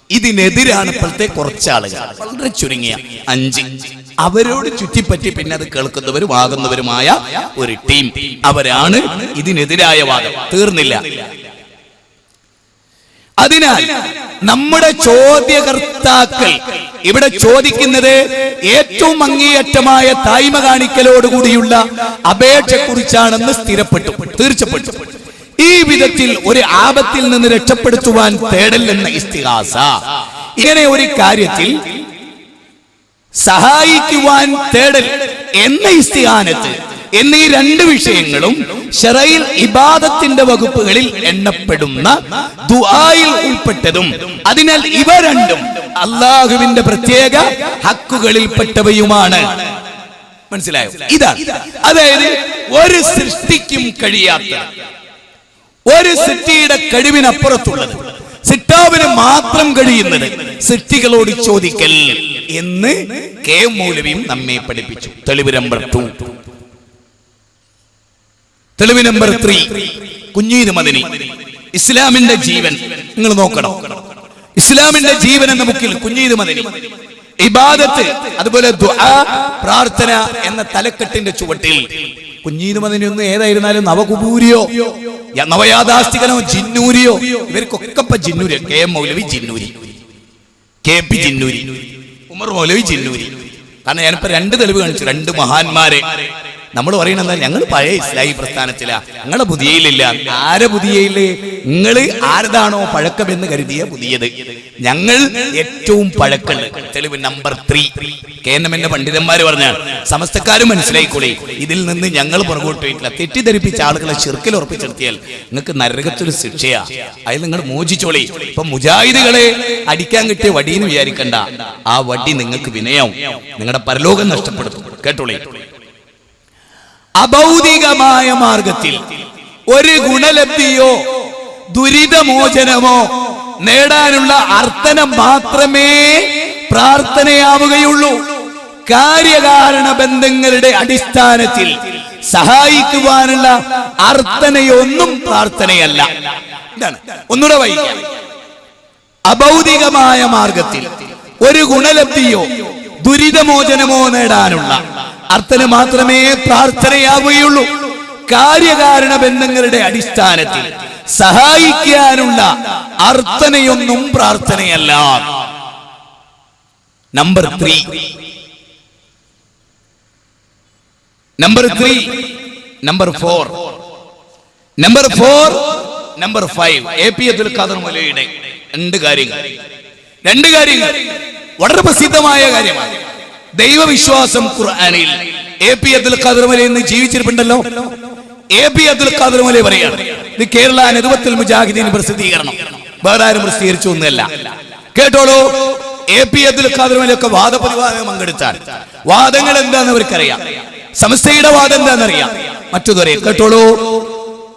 ഇതിനെതിരാണ് ഇപ്പോഴത്തെ കുറച്ചാളുകൾ, വളരെ ചുരുങ്ങിയ 5, അവരോട് ചുറ്റിപ്പറ്റി പിന്നെ അത് കേൾക്കുന്നവരും ആകുന്നവരുമായ ഒരു ടീം. അവരാണ് ഇതിനെതിരായ വാദം. തീർന്നില്ല. അതിനാൽ നമ്മുടെ ചോദ്യകർത്താക്കൾ ഇവിടെ ചോദിക്കുന്നത് ഏറ്റവും അങ്ങേയറ്റമായ താഴ്മ കാണിക്കലോടുകൂടിയുള്ള അപേക്ഷയെക്കുറിച്ചാണെന്ന് തീർച്ചപ്പെട്ടു. ഈ വിധത്തിൽ ഒരു ആപത്തിൽ നിന്ന് രക്ഷപ്പെടുത്തുവാൻ തേടൽ എന്ന ഇസ്തിഗാസ, ഇങ്ങനെ ഒരു കാര്യത്തിൽ സഹായിക്കുവാൻ തേടൽ എന്ന ഇസ്തിഗാനത്ത് എന്നീ 2 വിഷയങ്ങളും ശറയിൽ ഇബാദത്തിന്റെ വകുപ്പുകളിൽ എണ്ണപ്പെടുന്ന ദുആയിൽ ഉൾപ്പെട്ടതും, അതിനാൽ ഇവ രണ്ടും അല്ലാഹുവിന്റെ പ്രത്യേക ഹക്കുകളിൽപ്പെട്ടവയുമാണ്. മനസ്സിലായോ? ഇതാണ്, അതായത് ഒരു സൃഷ്ടിക്കും കഴിയാത്ത, ഒരു സൃഷ്ടിയുടെ കഴിവിനപ്പുറത്തുള്ളത്, സിട്ടാവിന് മാത്രം കഴിയുന്നത് സൃഷ്ടികളോട് ചോദിക്കൽ എന്ന് കെ മൗലവിയും നമ്മെ പഠിപ്പിച്ചു. തെളിവ് നമ്പർ 2. തെളിവ് നമ്പർ 3, കുഞ്ഞീദ് മദനി. ഇസ്ലാമിന്റെ ജീവൻ നിങ്ങൾ നോക്കണം. ഇസ്ലാമിന്റെ ജീവൻ എന്ന ബുക്കിൽ കുഞ്ഞീദ് മദനി ഇബാദത്ത് അതുപോലെ ദുആ പ്രാർത്ഥന എന്ന തലക്കെട്ടിന്റെ ചുവട്ടിൽ കുഞ്ഞീദ് മദനി ഒന്നും ഏതായിരുന്നാലും നവകുബൂരിയോ നവയാഥാസ്ഥികനോ ജിന്നൂരിയോ, ഇവർക്കൊക്കെ ജിന്നൂരി. കെ എം മൗലവി ജിന്നൂരി, കെ പി ജിന്നൂരി, ഉമർ മൗലവി ജിന്നൂരി. കാരണം ഞാനിപ്പോ 2 തെളിവ് കാണിച്ചു, 2 മഹാന്മാരെ. നമ്മൾ പറയണെന്താ, ഞങ്ങൾ പഴയ ഇസ്ലാഹി പ്രസ്ഥാനത്തിലാ, ഞങ്ങളുടെ പുതിയയിലില്ല. ആരെ പുതിയയില്? നിങ്ങൾ ആരതാണോ പഴക്കമെന്ന് കരുതിയ പുതിയത്. ഞങ്ങൾ ഏറ്റവും പഴക്കമുള്ള. തെളിവ് നമ്പർ 3, കേന്ദ്രമെന്ന പണ്ഡിതന്മാര് പറഞ്ഞാൽ സമസ്തക്കാരും മനസ്സിലായിക്കോളെ, ഇതിൽ നിന്ന് ഞങ്ങൾ പുറകോട്ട് പോയിട്ടില്ല. തെറ്റിദ്ധരിപ്പിച്ച ആളുകളെ ശിർക്കിൽ ഉറപ്പിച്ചെടുത്തിയാൽ നിങ്ങൾക്ക് നരകത്തൊരു ശിക്ഷയാ, അതിൽ നിങ്ങൾ മോചിച്ചോളി. ഇപ്പൊ മുജാഹിദുകളെ അടിക്കാൻ കിട്ടിയ വടിയെന്ന് വിചാരിക്കണ്ട, ആ വടി നിങ്ങൾക്ക് വിനയാവും, നിങ്ങളുടെ പരലോകം നഷ്ടപ്പെടുത്തും. കേട്ടോളി, അഭൗതികമായ മാർഗത്തിൽ ഒരു ഗുണലബ്ധിയോ ദുരിതമോചനമോ നേടാനുള്ള അർത്ഥന മാത്രമേ പ്രാർത്ഥനയാവുകയുള്ളൂ. കാര്യകാരണ ബന്ധങ്ങളുടെ അടിസ്ഥാനത്തിൽ സഹായിക്കുവാനുള്ള അർത്ഥനയൊന്നും പ്രാർത്ഥനയല്ല. ഇതാണ് ഒന്നുകൂടെ വായിക്കാം. അഭൗതികമായ മാർഗത്തിൽ ഒരു ഗുണലബ്ധിയോ ദുരിതമോചനമോ നേടാനുള്ള അർത്ഥന മാത്രമേ പ്രാർത്ഥനയാവുകയുള്ളൂ. കാര്യകാരണ ബന്ധങ്ങളുടെ അടിസ്ഥാനത്തിൽ സഹായിക്കാനുള്ള അർത്ഥനയൊന്നും പ്രാർത്ഥനയല്ല. Number 3, number 4, number 5 AP Abdul Khader മൗലവിയുടെ രണ്ട് കാര്യങ്ങൾ വളരെ പ്രസിദ്ധമായ കാര്യമാണ്. ദൈവവിശ്വാസം ഖുർആനിൽ AP അബ്ദുൽ ഖാദർ മൗലവി ഇന്ന് ജീവിച്ചിരിപ്പുണ്ടല്ലോ. AP അബ്ദുൽ ഖാദർ മൗലവി പറയാണ്, ഇത് കേരള നദ്വത്തുൽ മുജാഹിദീൻ പ്രസിദ്ധീകരണം, വേറെ ആരും പ്രസിദ്ധീകരിച്ചു ഒന്നുമല്ല. കേട്ടോളൂ. AP അബ്ദുൽ ഖാദർ മൗലവി ഒക്കെ വാദപ്രതിവാദം പങ്കെടുത്താൽ വാദങ്ങൾ എന്താണെന്ന് അവർക്കറിയാം. സമസ്തയുടെ വാദം എന്താണെന്നറിയാം. മറ്റൊന്നറിയാം. കേട്ടോളൂ.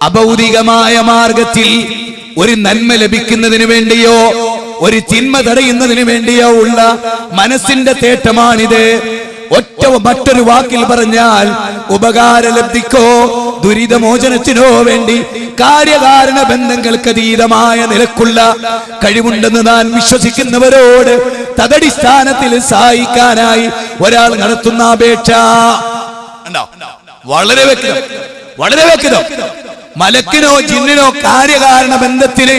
അഭൗതികമായ മാർഗത്തിൽ ഒരു നന്മ ലഭിക്കുന്നതിന് വേണ്ടിയോ ഒരു തിന്മ തടയുന്നതിന് വേണ്ടിയോ ഉള്ള മനസ്സിന്റെ തേട്ടമാണിത്. മറ്റൊരു വാക്കിൽ പറഞ്ഞാൽ ഉപകാരലബ്ധിക്കോ ദുരിതമോചനത്തിനോ വേണ്ടി കാര്യകാരണ ബന്ധങ്ങൾക്ക് അതീതമായ നിലക്കുള്ള കഴിവുണ്ടെന്ന് താൻ വിശ്വസിക്കുന്നവരോട് തദടിസ്ഥാനത്തിൽ സഹായിക്കാനായി ഒരാൾ നടത്തുന്ന അപേക്ഷ വളരെ വ്യക്തം. മലക്കിനോ ജിന്നിനോ കാര്യകാരണ ബന്ധത്തിന്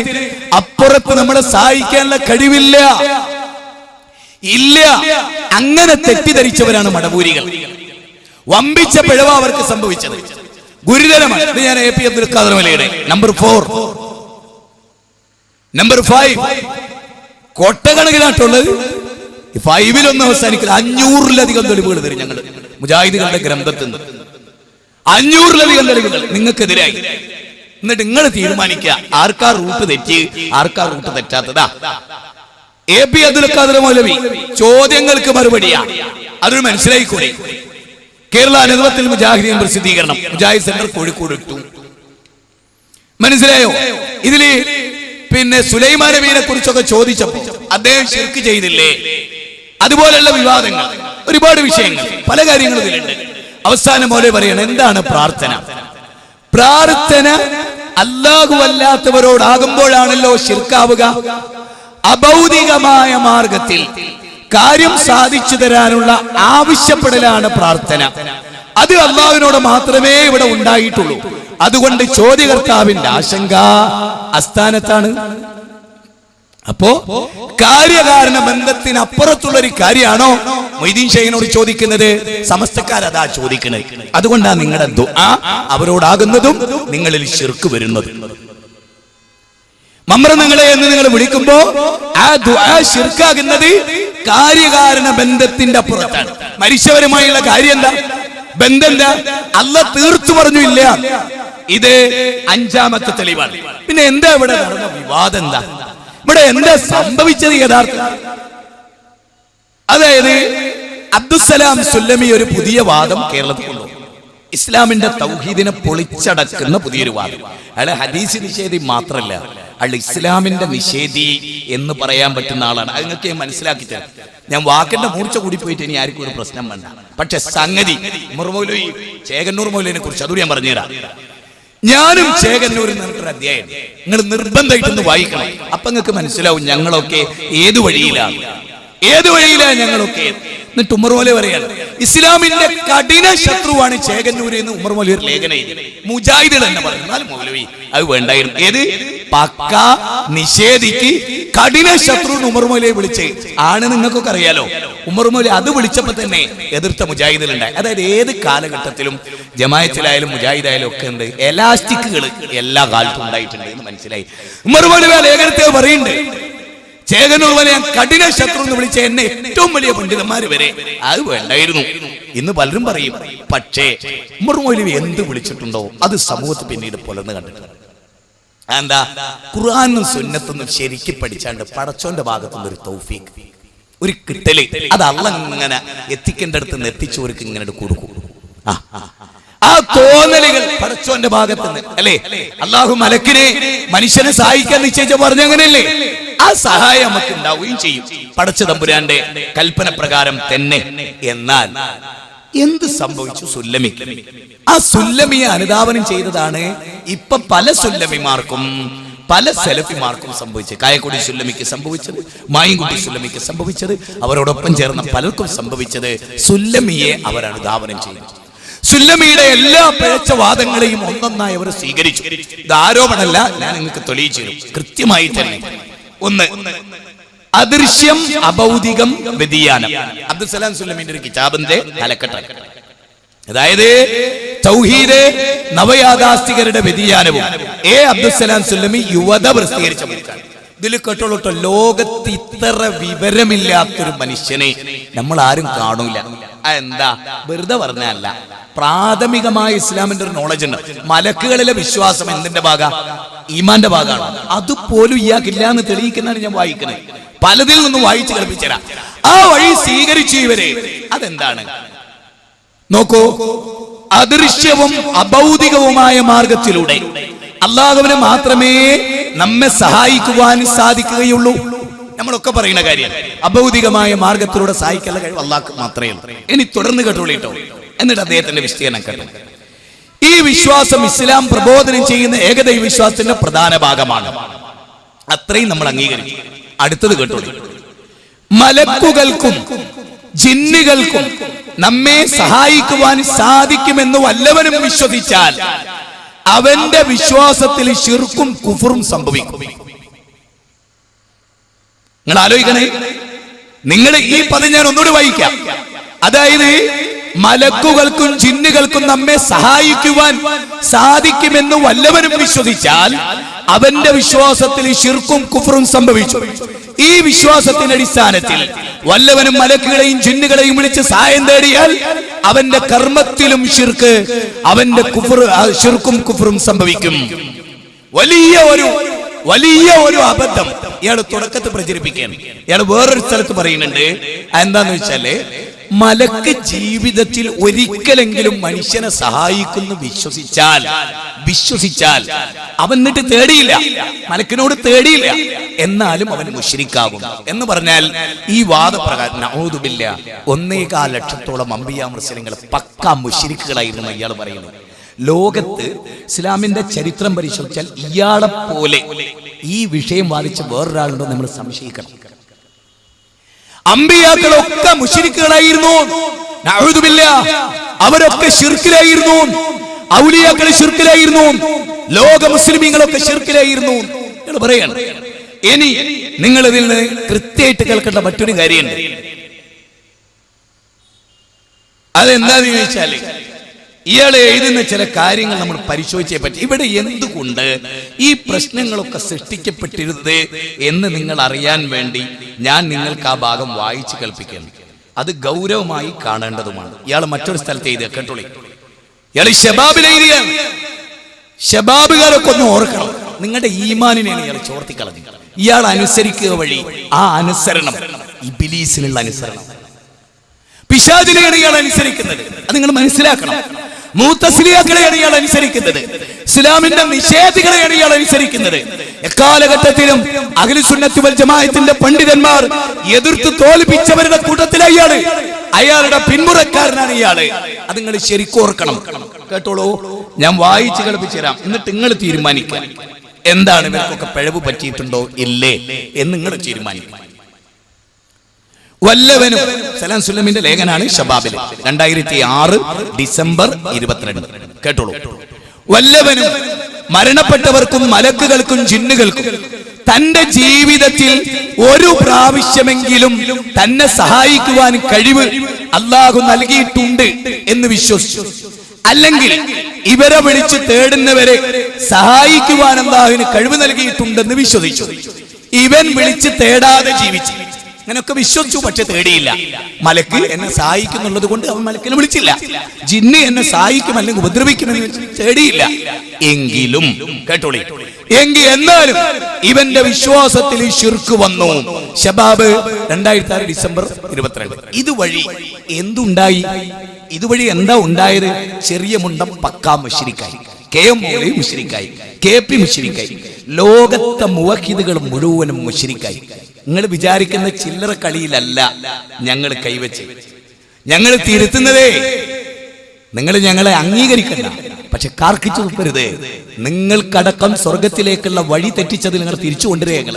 അപ്പുറത്ത് നമ്മളെ സഹായിക്കാനുള്ള കഴിവില്ല. അങ്ങനെ തെറ്റിദ്ധരിച്ചവരാണ് മടവൂരികൾ. വമ്പിച്ച പിഴവ അവർക്ക് സംഭവിച്ചത് ഗുരുതരമാണ്. ഇത് ഞാൻ AP അബ്ദുൽ ഖാദർ മൗലവിയുടെ നമ്പർ 4, നമ്പർ 5 കൊട്ടക്കണക്കിനാട്ടുള്ളത്. 5-ലൊന്നും അവസാനിക്കില്ല. 500-ലധികം തെളിവുകൾ തരും ഞങ്ങൾ മുജാഹിദുകളുടെ ഗ്രന്ഥത്തിൽ നിന്ന്. 500-ലധികം തെളിവുകൾ നിങ്ങൾക്കെതിരായി. എന്നിട്ട് നിങ്ങൾ തീരുമാനിക്കുക ആർക്കാ റൂട്ട് തെറ്റി, ആർക്കാ റൂട്ട് തെറ്റാത്തതാ. AP അബ്ദുൽ ഖാദർ മൗലവി ചോദ്യങ്ങൾക്ക് മറുപടിയാ. അതൊരു മനസ്സിലായിക്കൂടെ? കേരള നദ്വത്തുൽ മുജാഹിദീൻ പ്രസിദ്ധീകരണം, മുജാഹിദ് സെന്റർ, കോഴിക്കോട് ഇട്ടു. മനസ്സിലായോ? ഇതില് പിന്നെ സുലൈമാൻ നബിയെ കുറിച്ചൊക്കെ ചോദിച്ചപ്പോൾ അദ്ദേഹം ശിർക്ക് ചെയ്തില്ലേ, അതുപോലെയുള്ള വിവാദങ്ങൾ, ഒരുപാട് വിഷയങ്ങൾ, പല കാര്യങ്ങളും ഇതിലുണ്ട്. അവസാനം പോലെ പറയണം, എന്താണ് പ്രാർത്ഥന? പ്രാർത്ഥന അല്ലാഹു അല്ലാത്തവരോടാകുമ്പോഴാണല്ലോ ശിർക്കാവുക. അഭൗതികമായ മാർഗത്തിൽ കാര്യം സാധിച്ചു തരാനുള്ള ആവശ്യപ്പെടലാണ് പ്രാർത്ഥന. അത് അല്ലാഹുവിനോട് മാത്രമേ ഇവിടെ ഉണ്ടായിട്ടുള്ളൂ. അതുകൊണ്ട് ചോദ്യകർത്താവിന്റെ ആശങ്ക അസ്ഥാനത്താണ്. അപ്പോ കാര്യകാരണ ബന്ധത്തിന് അപ്പുറത്തുള്ള ഒരു കാര്യമാണോ മൊയ്തീൻ ഷെയ്ഖിനോട് ചോദിക്കുന്നത്? സമസ്തക്കാരതാ ചോദിക്കുന്നത്. അതുകൊണ്ടാണ് നിങ്ങളുടെ ദുആ അവരോടാകുന്നതും നിങ്ങളിൽ ശിർക്ക് വരുന്നതും. മമ്ര നിങ്ങളെ എന്ന് നിങ്ങൾ വിളിക്കുമ്പോ ആ ദുആ ശിർക്കാകുന്നത് കാര്യകാരണ ബന്ധത്തിന്റെ അപ്പുറത്താണ്. മരിച്ചവരുമായുള്ള കാര്യം എന്താ, ബന്ധം എന്താ? അല്ലാഹ് തീർത്തു പറഞ്ഞു ഇല്ല. ഇത് 5ാമത്തെ തെളിവാണ്. പിന്നെ എന്താ ഇവിടെ നടന്ന വിവാദം? ഇവിടെ എന്താ സംഭവിച്ചത് യഥാർത്ഥം? അതായത് അബ്ദുസ്സലാം സുല്ലമി ഒരു പുതിയ വാദം കേരളത്തിൽ കൊണ്ടുവന്നു. ഇസ്ലാമിന്റെ തൗഹീദിനെ പൊളിച്ചടക്കുന്ന പുതിയൊരു വാദം. അയാളെ ഹദീസ് നിഷേധി മാത്രല്ല, അയാൾ ഇസ്ലാമിന്റെ നിഷേധി എന്ന് പറയാൻ പറ്റുന്ന ആളാണ്. അത് നിങ്ങൾക്ക് ഞാൻ മനസ്സിലാക്കി തരാം. ഞാൻ വാക്കിന്റെ മൂർച്ച കൂടി പോയിട്ട് ഇനി ആർക്കും ഒരു പ്രശ്നം വേണ്ട. പക്ഷെ സംഗതി മൗലവി ചേകന്നൂർ മൗലവിനെ കുറിച്ച് അതുകൂടി ഞാൻ പറഞ്ഞുതരാം. ഞാനും ചേകന്നൂരിൽ നിന്നൊരു അധ്യായം നിങ്ങൾ നിർബന്ധമായിട്ടൊന്ന് വായിക്കണം. അപ്പൊ നിങ്ങൾക്ക് മനസ്സിലാവും ഞങ്ങളൊക്കെ ഏതു വഴിയിലാണ് ഞങ്ങളൊക്കെ. എന്നിട്ട് ഉമർ മൗലവി പറയാണ്, ഇസ്ലാമിന്റെ കഠിന ശത്രുവാണ് ചേകന്നൂര് എന്ന് ഉമർ മൗലവി ഒരു ലേഖനം എഴുതി. മുജാഹിദുകൾ തന്നെ പറഞ്ഞാൽ മൗലവി അത് വേണ്ടായിരുന്നു. ഏത് പക്ക നിഷേധിക്ക് കഠിന ശത്രു ഉമർ മൗലവി വിളിച്ച് ആണ് നിങ്ങൾക്കൊക്കെ അറിയാലോ. ഉമർ മൗലവി അത് വിളിച്ചപ്പോ തന്നെ എതിർത്ത മുജാഹിദുകളുണ്ടായി. അതായത് ഏത് കാലഘട്ടത്തിലും ജമാഅത്തിലായാലും മുജാഹിദായാലും ഒക്കെ ഉണ്ട് എലാസ്റ്റിക്കുകൾ എല്ലാ കാലത്തും ഉണ്ടായിട്ടുണ്ട് എന്ന് മനസ്സിലായി. ഉമർ മൗലവി ആ ലേഖനത്തെ പറയുന്നുണ്ട്, ചേകന്നൂർ വരെ കഠിന ശത്രു എന്ന് വിളിച്ച എന്നെ ഏറ്റവും വലിയ പണ്ഡിതന്മാര് വരെ അത് വേണ്ടായിരുന്നു ഇന്ന് പലരും പറയും. പക്ഷേ ഉമർ മൗലവി എന്ത് വിളിച്ചിട്ടുണ്ടോ അത് സമൂഹത്തിൽ പിന്നീട് പുലർന്ന് കണ്ടിട്ടുണ്ട്. എന്താ? ഖുർആനും സുന്നത്തൊന്നും ശരിക്കും പഠിച്ചാണ്ട് പടച്ചോന്റെ ഭാഗത്തുനിന്ന് ഒരു തൗഫീഖ്, ഒരു കിട്ടല്, അത് അല്ലാഹ് ഇങ്ങനെ എത്തിക്കേണ്ട അടുത്ത് നിന്ന് എത്തിച്ചവർക്ക് ഇങ്ങനെ കൊടുക്കും. ആ തോന്നലുകൾ പടച്ചോന്റെ ഭാഗത്തുനിന്ന് അല്ലേ? അല്ലാഹു മലക്കിനെ മനുഷ്യനെ സഹായിക്കാൻ നിശ്ചയിച്ച പറഞ്ഞ അങ്ങനെയല്ലേ? ആ സഹായം നമുക്ക് ഉണ്ടാവുകയും ചെയ്യും പടച്ച തമ്പുരാന്റെ കൽപ്പന പ്രകാരം തന്നെ. എന്നാൽ എന്ത് സംഭവിച്ചു സുല്ലമിക്ക്? ആ സുല്ലമിയെ അനുധാവനം ചെയ്തതാണ് ഇപ്പൊ പല സുല്ലമിമാർക്കും പല സെലഫിമാർക്കും സംഭവിച്ചത്. കായക്കൊടി സുല്ലമിക്ക് സംഭവിച്ചത്, മായിൻകുട്ടി സുല്ലമിക്ക് സംഭവിച്ചത്, അവരോടൊപ്പം ചേർന്ന പലർക്കും സംഭവിച്ചത്, സുല്ലമിയെ അവർ അനുധാവനം ചെയ്തു. സുല്ലമിയുടെ എല്ലാ പിഴച്ച വാദങ്ങളെയും ഒന്നൊന്നായി അവർ സ്വീകരിച്ചു. ഇത് ആരോപണമല്ല, ഞാൻ നിങ്ങൾക്ക് തെളിയിച്ചു തരും കൃത്യമായി തന്നെ. ഒന്ന്, അദൃശ്യം അഭൗതികം വ്യതിയാനം. അബ്ദുസ്സലാം സുല്ലമിന്റെ ഒരു കിതാബിന്റെ തലക്കെട്ടാണ്. അതായത് തൗഹീദ് നവയാഥാസ്ഥികരുടെ വ്യതിയാനവും അബ്ദുസ്സലാം സുല്ലമി യുവത പ്രസിദ്ധീകരിച്ച ബുക്കാണ്. ഇതിൽ കേട്ടോളൂട്ടോ, ലോകത്ത് ഇത്ര വിവരമില്ലാത്തൊരു മനുഷ്യനെ നമ്മൾ ആരും കാണൂല. എന്താ, വെറുതെ പറഞ്ഞല്ല, പ്രാഥമികമായ ഇസ്ലാമിന്റെ ഒരു നോളജ് ഉണ്ട്. മലക്കുകളിലെ വിശ്വാസം എന്തിന്റെ ഭാഗ? ഈമാന്റെ ഭാഗമാണ്. അതുപോലും ഇയാൾക്കില്ല എന്ന് തെളിയിക്കുന്നതാണ് ഞാൻ വായിക്കുന്നത്. പലതിൽ നിന്നും വായിച്ചു കളിപ്പിച്ചരാ. ആ വഴി സ്വീകരിച്ചു ഇവരെ. അതെന്താണ് നോക്കൂ, അദൃശ്യവും അഭൗതികവുമായ മാർഗത്തിലൂടെ അല്ലാഹുവിനെ മാത്രമേ നമ്മെ സഹായിക്കുവാൻ സാധിക്കുകയുള്ളൂ. നമ്മളൊക്കെ പറയുന്ന കാര്യം, അഭൗതികമായ മാർഗത്തിലൂടെ സഹായിക്കാനുള്ള കഴിവ് അല്ലാഹ്ക്ക് മാത്രമേ ഉള്ളൂ. ഇനി തുടർന്ന് കേട്ടോളിട്ടോ, എന്നിട്ട് അദ്ദേഹത്തിന്റെ വിശദീകരണം കേട്ടോ. ഈ വിശ്വാസം ഇസ്ലാം പ്രബോധനം ചെയ്യുന്ന ഏകദൈവ വിശ്വാസത്തിന്റെ പ്രധാന ഭാഗമാണ്. അത്രയും നമ്മൾ അംഗീകരിക്കും. അടുത്തത് കേട്ടോളി, മലക്കുകൾക്കും ജിന്നുകൾക്കും നമ്മെ സഹായിക്കുവാൻ സാധിക്കുമെന്ന് വല്ലവനും വിശ്വസിച്ചാൽ അവന്റെ വിശ്വാസത്തിൽ ശിർക്കും കുഫറും സംഭവിക്കും. നിങ്ങൾ ആലോചിക്കണേ, നിങ്ങൾ ഈ പദം ഞാൻ ഒന്നുകൂടി വായിക്കാം. അതായത് മലക്കുകൾക്കും ജിന്നുകൾക്കും നമ്മെ സഹായിക്കുവാൻ സാധിക്കുമെന്ന് വല്ലവനും വിശ്വസിച്ചാൽ അവന്റെ വിശ്വാസത്തിൽ ശിർക്കും കുഫറും സംഭവിച്ചു. ഈ വിശ്വാസത്തിന്റെ അടിസ്ഥാനത്തിൽ വല്ലവനും മലക്കുകളെയും ജിന്നുകളെയും വിളിച്ച് സഹായം തേടിയാൽ അവന്റെ കർമ്മത്തിലും ശിർക്ക്, അവന്റെ ശിർക്കും കുഫറും സംഭവിക്കും. വലിയ ഒരു അബദ്ധം ഇയാൾ തുടക്കത്തിൽ പ്രചരിപ്പിക്കാൻ. ഇയാൾ വേറൊരു സ്ഥലത്ത് പറയുന്നുണ്ട്. എന്താന്ന് വെച്ചാല്, മലക്ക് ജീവിതത്തിൽ ഒരിക്കലെങ്കിലും മനുഷ്യനെ സഹായിക്കുന്നു വിശ്വസിച്ചാൽ അവൻ എന്നിട്ട് തേടിയില്ല, മലക്കിനോട് തേടിയില്ല, എന്നാലും അവൻ മുശ്രിക്കാകും എന്ന് പറഞ്ഞാൽ ഈ വാദപ്രകാരം നഊദു ബില്ലാഹ് 1.25 ലക്ഷത്തോളം അമ്പിയാ മുർസലീങ്ങൾ പക്കാ മുശ്രിക്കുകളായിരുന്നു ഇയാൾ പറയുന്നത്. ലോകത്ത് ഇസ്ലാമിന്റെ ചരിത്രം പരിശോധിച്ചാൽ ഇയാളെ പോലെ ഈ വിഷയം വാദിച്ച വേറൊരാളുണ്ടോ നമ്മൾ സംശയിക്കണം. അമ്പിയാക്കളൊക്കെ മുശ്രിക്കുകളായിരുന്നു, നഊദു ബില്ലാഹ്. അവരൊക്കെ ശിർക്കിലായിരുന്നു, ഔലിയാക്കൾ ശിർക്കിലായിരുന്നു, ലോക മുസ്ലിമീങ്ങളൊക്കെ ശിർക്കിലായിരുന്നു എന്ന് പറയാണ്. ഇനി നിങ്ങൾ ഇതിൽ നിന്ന് കൃത്യമായിട്ട് കേൾക്കേണ്ട മറ്റൊരു കാര്യമുണ്ട്. അതെന്താന്ന് ചോദിച്ചാല്, ഇയാളെ എഴുതുന്ന ചില കാര്യങ്ങൾ നമ്മൾ പരിശോധിച്ചേ പറ്റി. ഇവിടെ എന്തുകൊണ്ട് ഈ പ്രശ്നങ്ങളൊക്കെ സൃഷ്ടിക്കപ്പെട്ടിരുന്നത് എന്ന് നിങ്ങൾ അറിയാൻ വേണ്ടി ഞാൻ നിങ്ങൾക്ക് ആ ഭാഗം വായിച്ചു കേൾപ്പിക്കുന്നു. അത് ഗൗരവമായി കാണേണ്ടതുമാണ്. ഇയാൾ മറ്റൊരു സ്ഥലത്ത് എഴുതിയ കേട്ടോളി. ഇയാൾ ശബാബിൽ എഴുതിയാണ്. ശബാബുകാരൊക്കെ ഒന്ന് ഓർക്കണം, നിങ്ങളുടെ ഈമാനിനെയാണ് ഇയാൾ ചോർത്തിക്കളഞ്ഞു. ഇയാൾ അനുസരിക്കുക വഴി ആ അനുസരണം ഇബ്ലീസിനുള്ള അനുസരണം, പിശാചിനെയാണ് ഇയാൾ അനുസരിക്കുന്നത്. അത് നിങ്ങൾ മനസ്സിലാക്കണം. മുഅ്തസിലികളെയാണ് ഇയാൾ അനുസരിക്കുന്നത്, ഇസ്ലാമിന്റെ നിഷേധികളെയാണ് ഇയാൾ അനുസരിക്കുന്നത്. എക്കാലഘട്ടത്തിലും അഹ്ലുസുന്നത്ത് വൽ ജമാഅത്തിന്റെ പണ്ഡിതന്മാർ എതിർത്ത് തോൽപ്പിച്ചവരുടെ കൂട്ടത്തിലാണ് ഇയാള്. അയാളുടെ പിന്മുറക്കാരനാണ് ഇയാള്. അത് നിങ്ങൾ ശരിക്കും ഓർക്കണം. കേട്ടോളൂ, ഞാൻ വായിച്ചു കേൾപ്പിച്ചു തരാം, എന്നിട്ട് നിങ്ങൾ തീരുമാനിക്കുക എന്താണ് ഇവർക്കൊക്കെ പിഴവ് പറ്റിയിട്ടുണ്ടോ ഇല്ലേ എന്ന് നിങ്ങൾ തീരുമാനിക്കുക. വല്ലവനും, സലാം സുല്ലമിന്റെ ലേഖനാണ് ശബാബിൽ, 2006 ഡിസംബർ 22. കേട്ടോളൂ, വല്ലവനും മരണപ്പെട്ടവർക്കും മലക്കുകൾക്കും ജിന്നുകൾക്കും തന്റെ ജീവിതത്തിൽ ഒരു പ്രാവശ്യമെങ്കിലും തന്നെ സഹായിക്കുവാൻ കഴിവ് അല്ലാഹു നൽകിയിട്ടുണ്ട് എന്ന് വിശ്വസിച്ചു, അല്ലെങ്കിൽ ഇവരെ വിളിച്ച് തേടുന്നവരെ സഹായിക്കുവാൻ അല്ലാഹുവിന് കഴിവ് നൽകിയിട്ടുണ്ടെന്ന് വിശ്വസിച്ചു, ഇവൻ വിളിച്ച് തേടാതെ ജീവിച്ചു, അങ്ങനെയൊക്കെ വിശ്വസിച്ചു, പക്ഷെ തേടിയില്ല. മലക്ക് എന്നെ സഹായിക്കുന്നുള്ളത് കൊണ്ട് അവൻ മലക്കിനെ വിളിച്ചില്ല, ജിന്ന് എന്നെ സഹായിക്കും അല്ലെങ്കിൽ ഉപദ്രവിക്കുമെന്ന് തേടിയില്ല. എങ്കിലും കേട്ടോളി, എന്നാലും ഇവന്റെ വിശ്വാസത്തിൽ ശിർക്ക് വന്നു. ശബാബ് 2006 ഡിസംബർ 22. ഇതുവഴി എന്തുണ്ടായി? ഇതുവഴി എന്താ ഉണ്ടായത്? ചെറിയ മുണ്ടം പക്കാ മുശ്രിക്കായി, KM മൗലവി മുശ്രിക്കായി, KP മുശ്രിക്കായി, ലോകത്തെ മുവഹിദുകൾ മുഴുവനും മുശ്രിക്കായി. നിങ്ങൾ വിചാരിക്കുന്ന ചില്ലറ കളിയിലല്ല ഞങ്ങൾ കൈവച്ച്, ഞങ്ങൾ തിരുത്തുന്നതേ. നിങ്ങൾ ഞങ്ങളെ അംഗീകരിക്കണ്ട, പക്ഷെ കാർക്കിച്ചു തുപ്പരുത്. നിങ്ങൾക്കടക്കം സ്വർഗത്തിലേക്കുള്ള വഴി തെറ്റിച്ചത് നിങ്ങൾ തിരിച്ചു കൊണ്ടുവരിക.